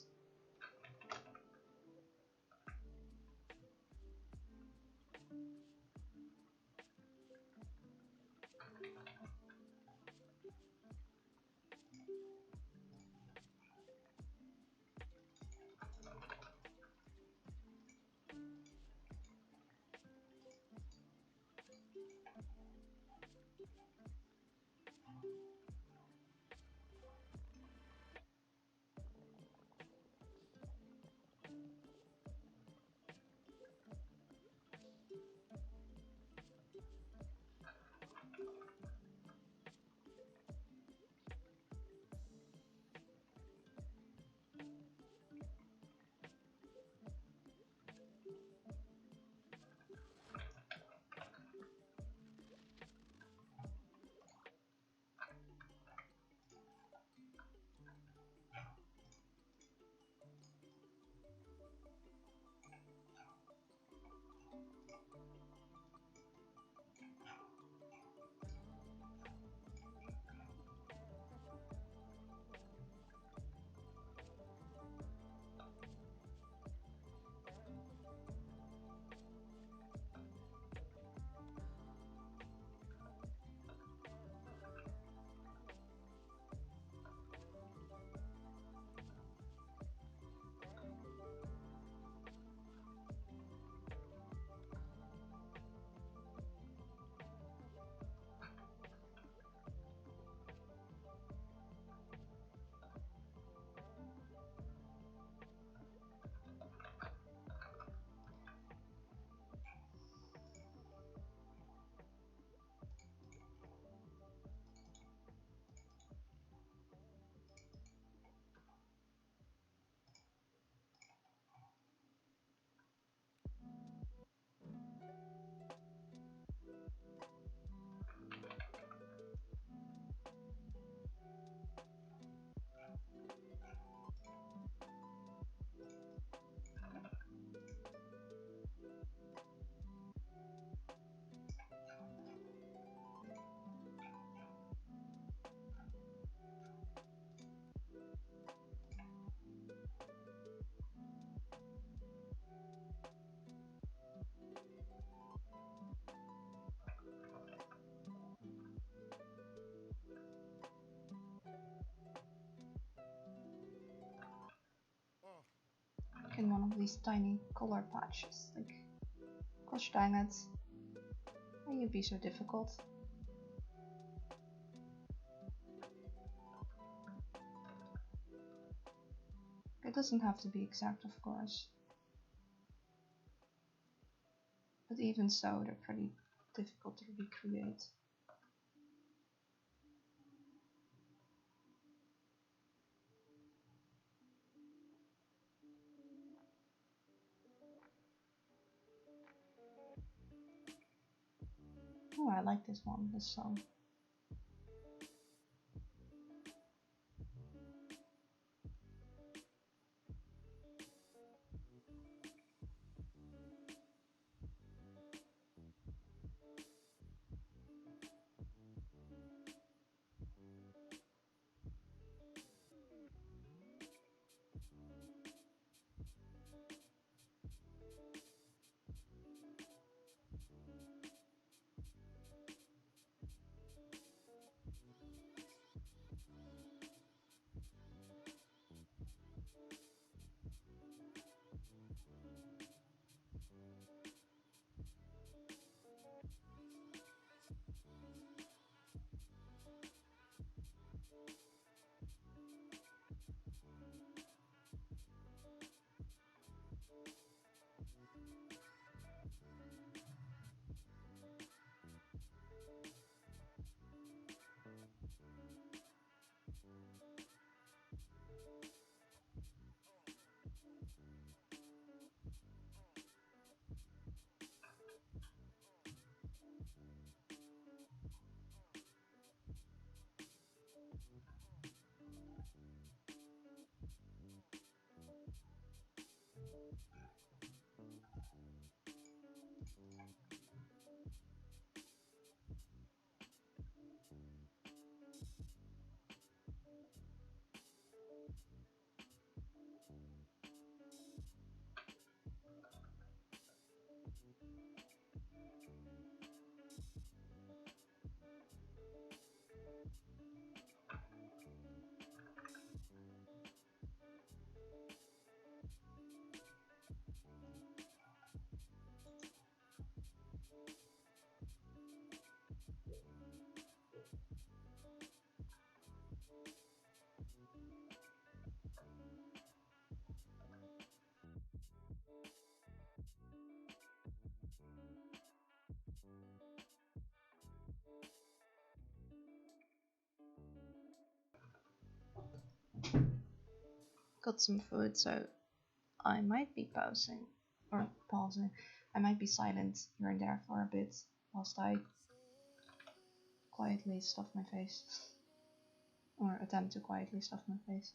of these tiny color patches. Like, gosh dang it. Why you be so difficult? It doesn't have to be exact, of course. But even so, they're pretty difficult to recreate. Oh, I like this one, this song. Got some food, so I might be pausing. I might be silent here and there for a bit whilst I quietly stuff my face. Or attempt to quietly stuff my face.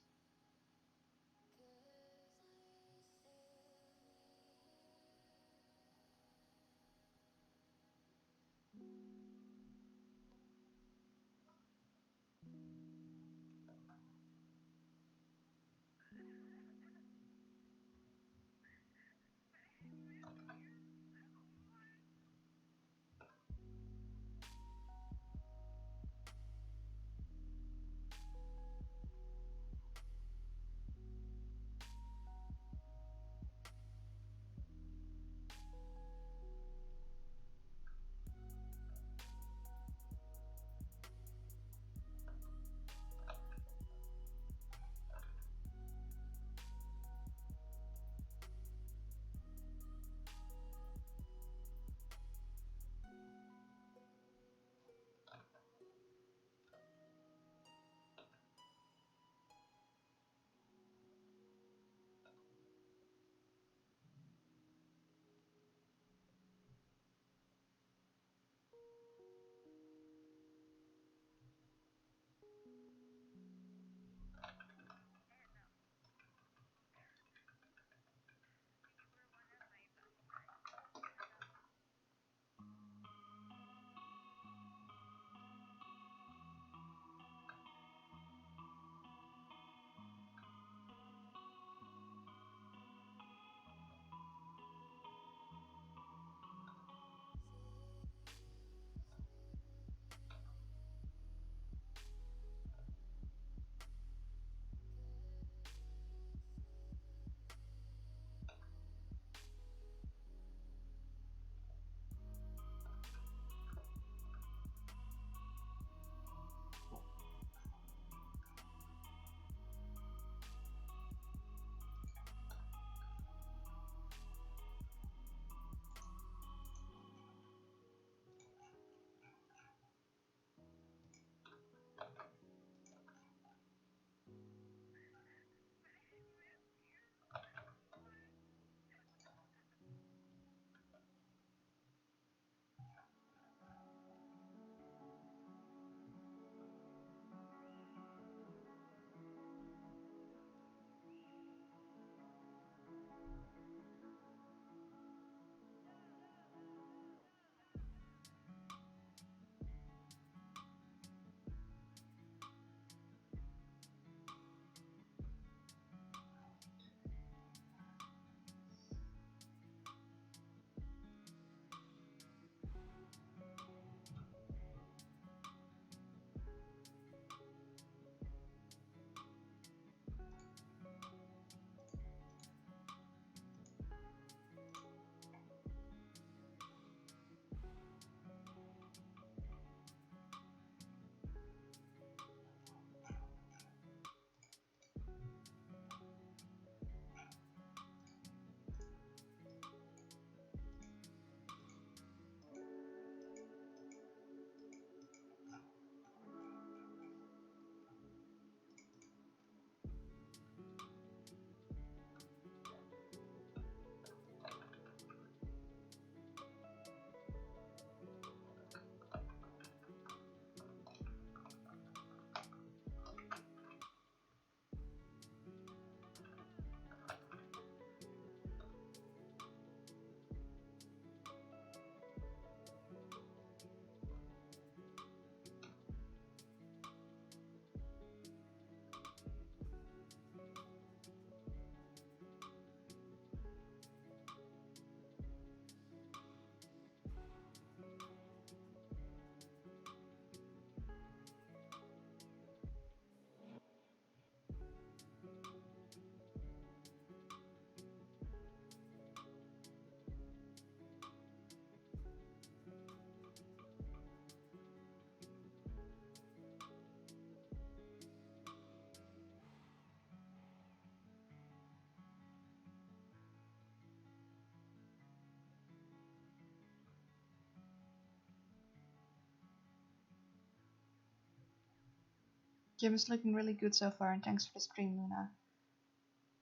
Gym is looking really good so far, and thanks for the stream, Luna.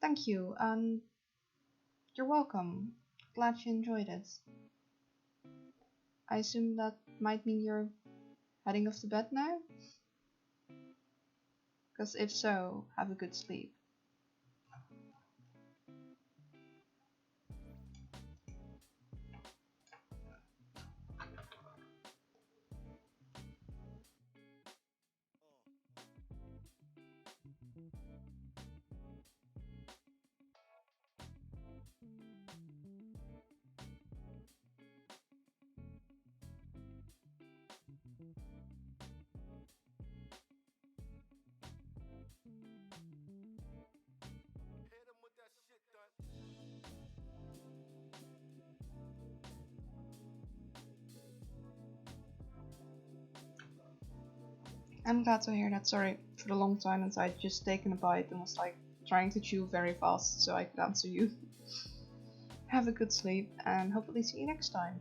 Thank you, and you're welcome. Glad you enjoyed it. I assume that might mean you're heading off to bed now? Because if so, have a good sleep. I'm glad to hear that. Sorry for the long silence. I'd just taken a bite and was like trying to chew very fast so I could answer you. Have a good sleep and hopefully see you next time.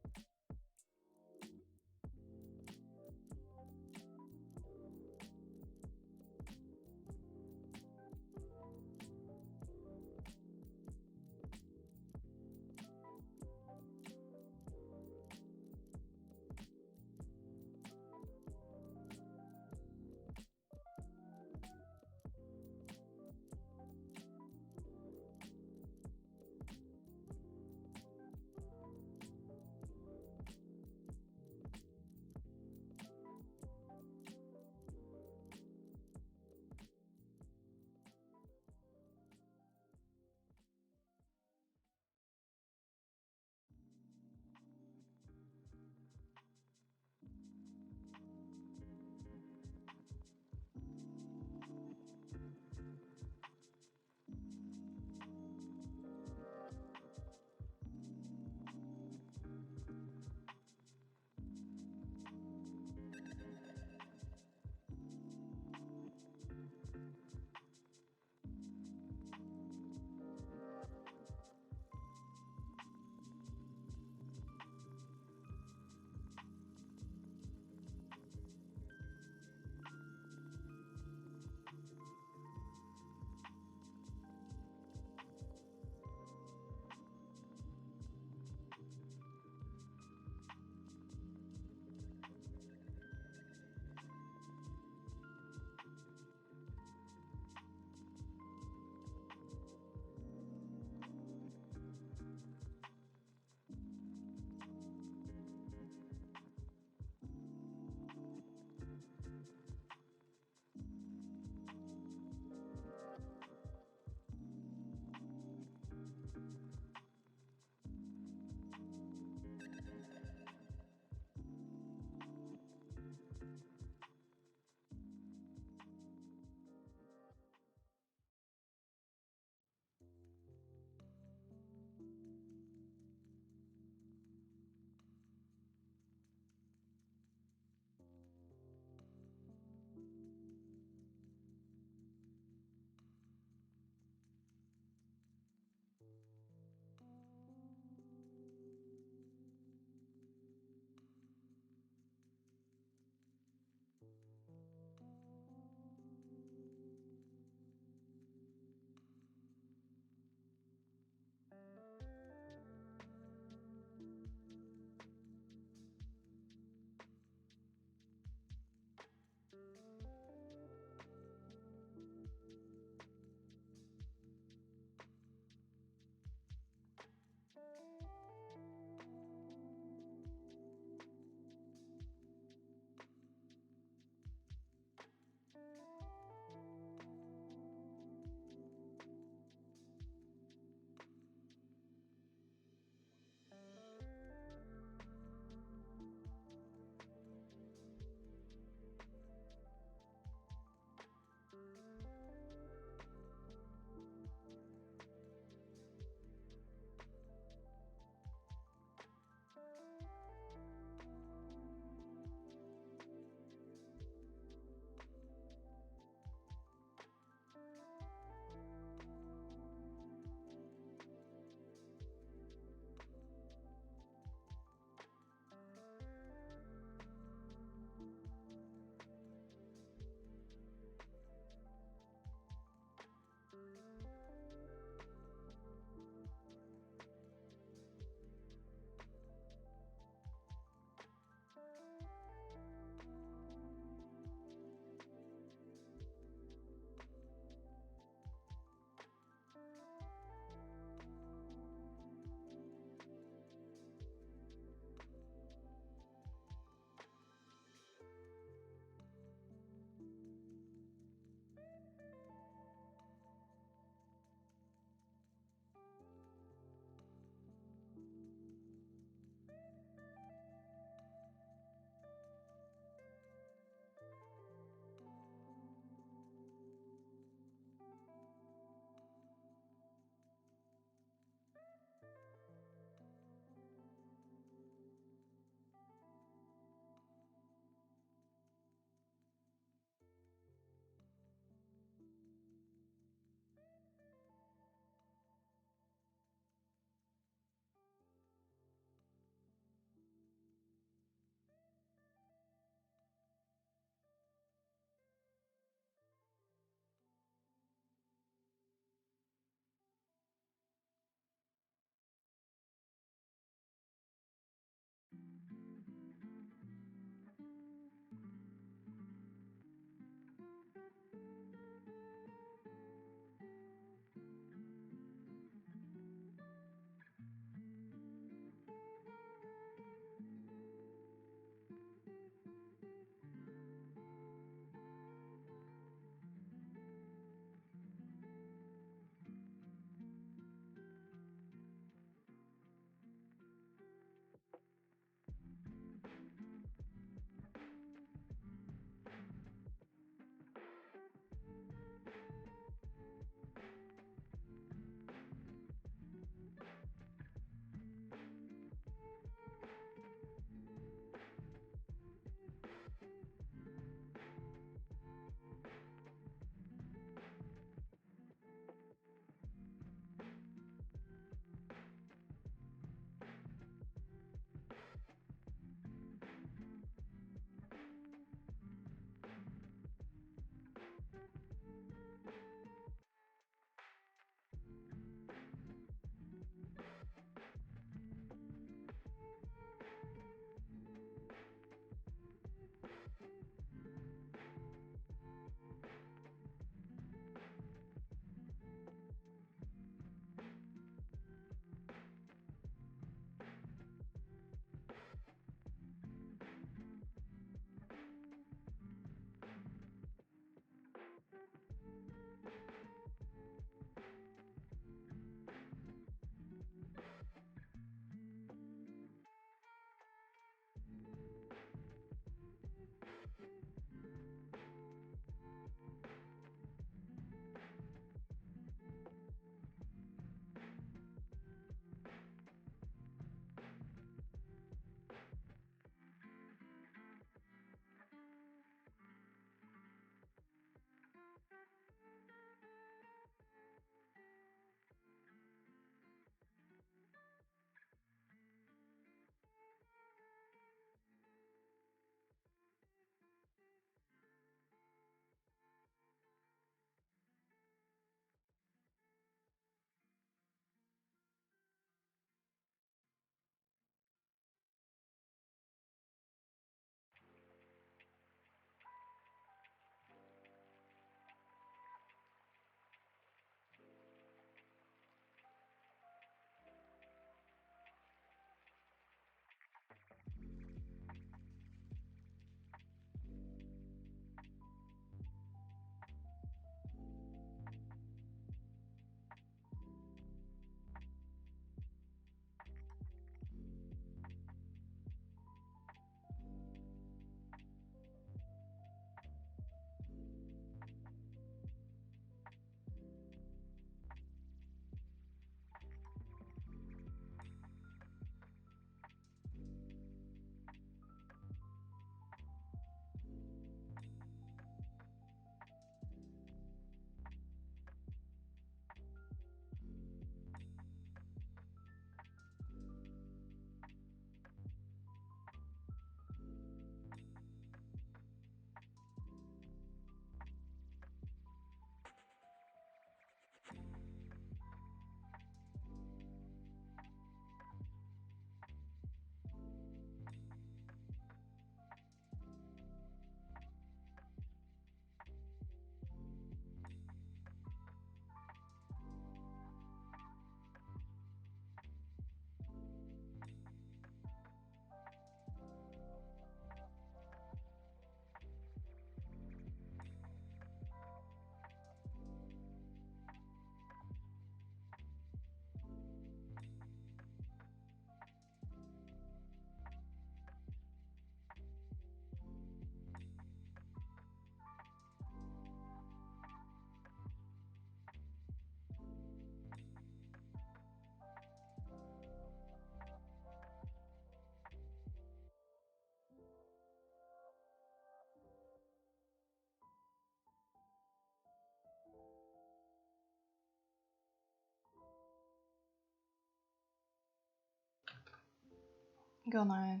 gonna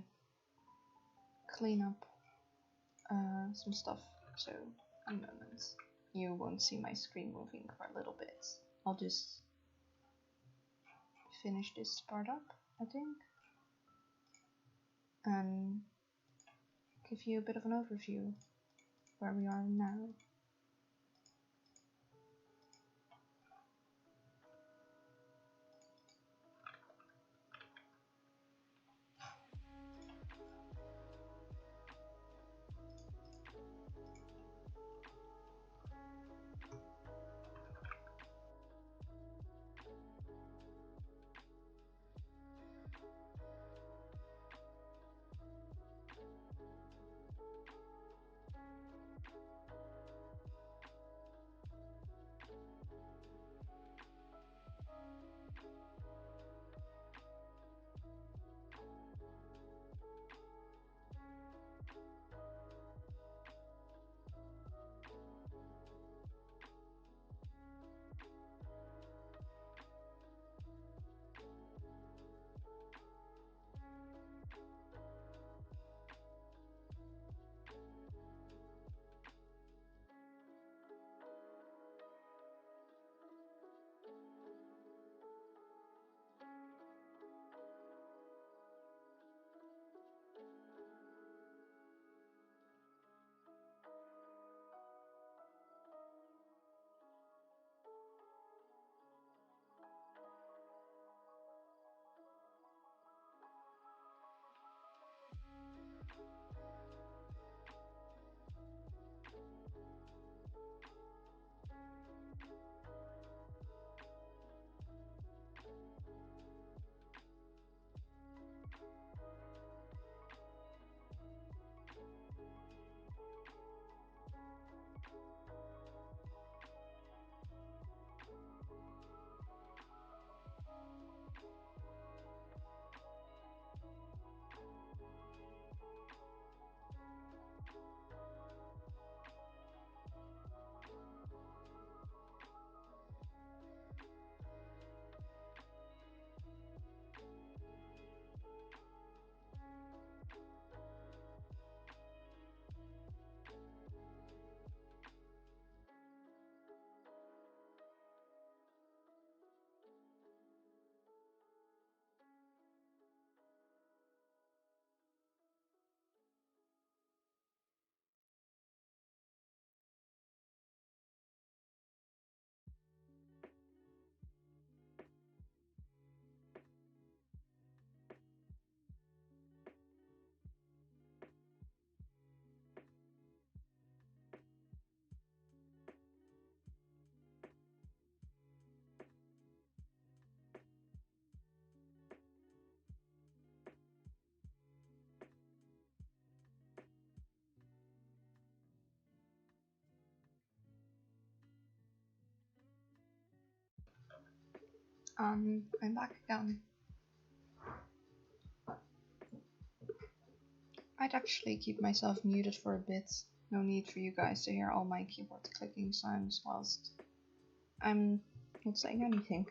clean up some stuff, so a moment. You won't see my screen moving for a little bit. I'll just finish this part up, I think, and give you a bit of an overview where we are now. I'm back again. I'd actually keep myself muted for a bit. No need for you guys to hear all my keyboard clicking sounds whilst I'm not saying anything.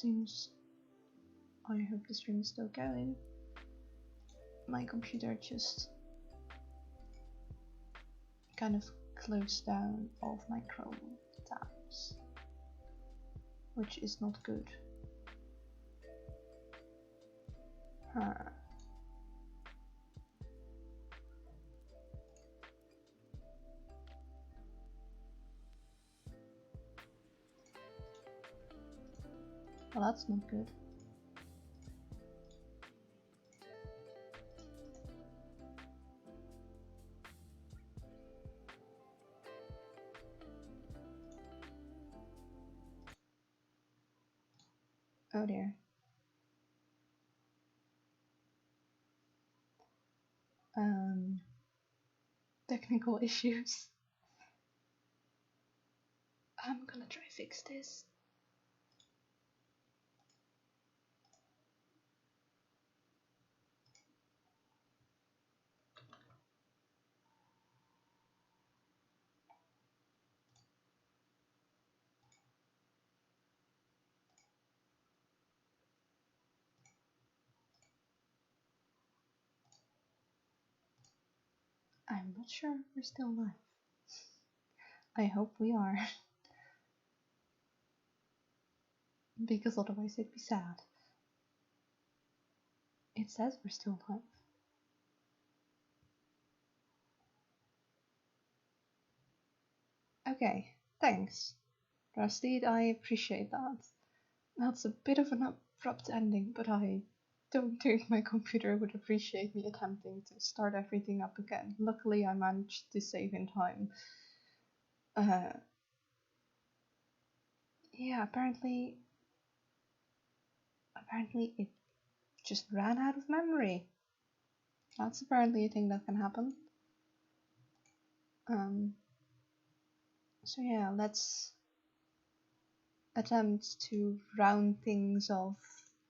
Seems... I hope the stream is still going. My computer just kind of closed down all of my Chrome tabs, which is not good. Huh. Well, that's not good. Oh dear. Technical issues. I'm gonna try fix this. I'm not sure we're still live. I hope we are. Because otherwise it'd be sad. It says we're still live. Okay, thanks. Rusty, I appreciate that. That's a bit of an abrupt ending, but I don't think my computer would appreciate me attempting to start everything up again. Luckily, I managed to save in time. Yeah, apparently it just ran out of memory. That's apparently a thing that can happen. So yeah, let's attempt to round things off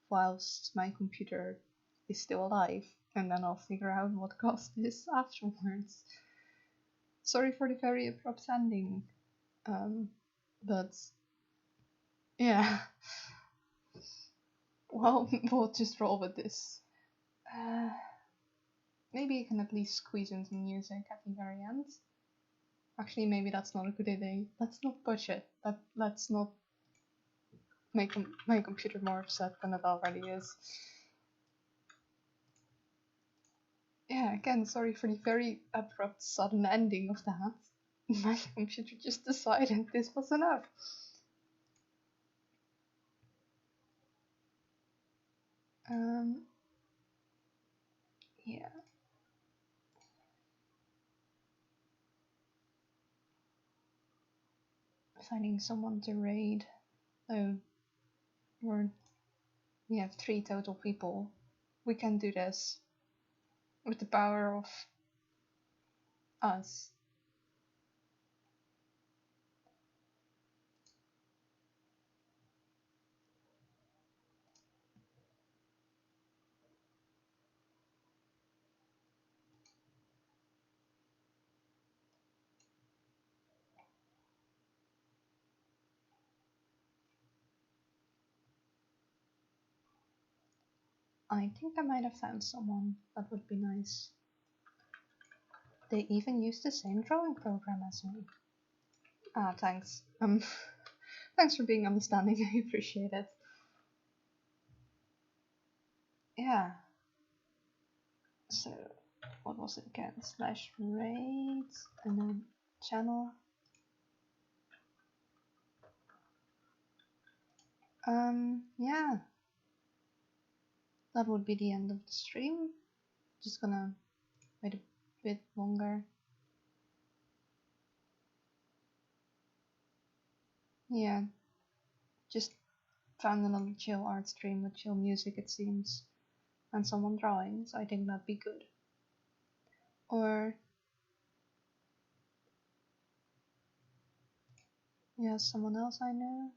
whilst my computer is still alive, and then I'll figure out what caused this afterwards. Sorry for the very abrupt ending, but yeah, well, we'll just roll with this. Maybe you can at least squeeze in some music at the very end. Actually, maybe that's not a good idea. Let's not push it. Let's not make my computer more upset than it already is. Yeah, again, sorry for the very abrupt, sudden ending of that. My computer just decided this was enough. Yeah. Finding someone to raid. Oh, we have 3 total people. We can do this with the power of us. I think I might have found someone that would be nice. They even use the same drawing program as me. Ah, thanks. Thanks for being understanding. I appreciate it. Yeah. So, what was it again? /raid and then channel. Yeah. That would be the end of the stream. Just gonna wait a bit longer. Yeah. Just found another chill art stream with chill music, it seems. And someone drawing, so I think that'd be good. Or yeah, someone else I know.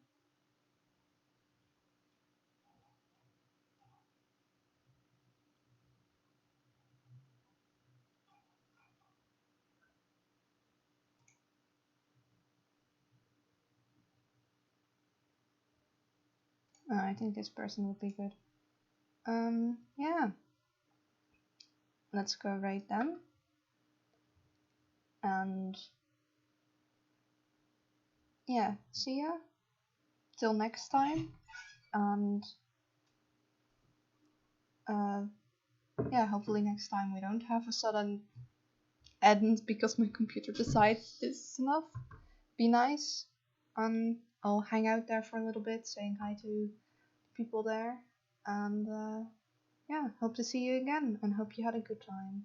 I think this person would be good. Yeah. Let's go rate them. And yeah, see ya. Till next time. And yeah, hopefully next time we don't have a sudden end because my computer decides this is enough. Be nice. I'll hang out there for a little bit, saying hi to people there. And yeah, hope to see you again and hope you had a good time.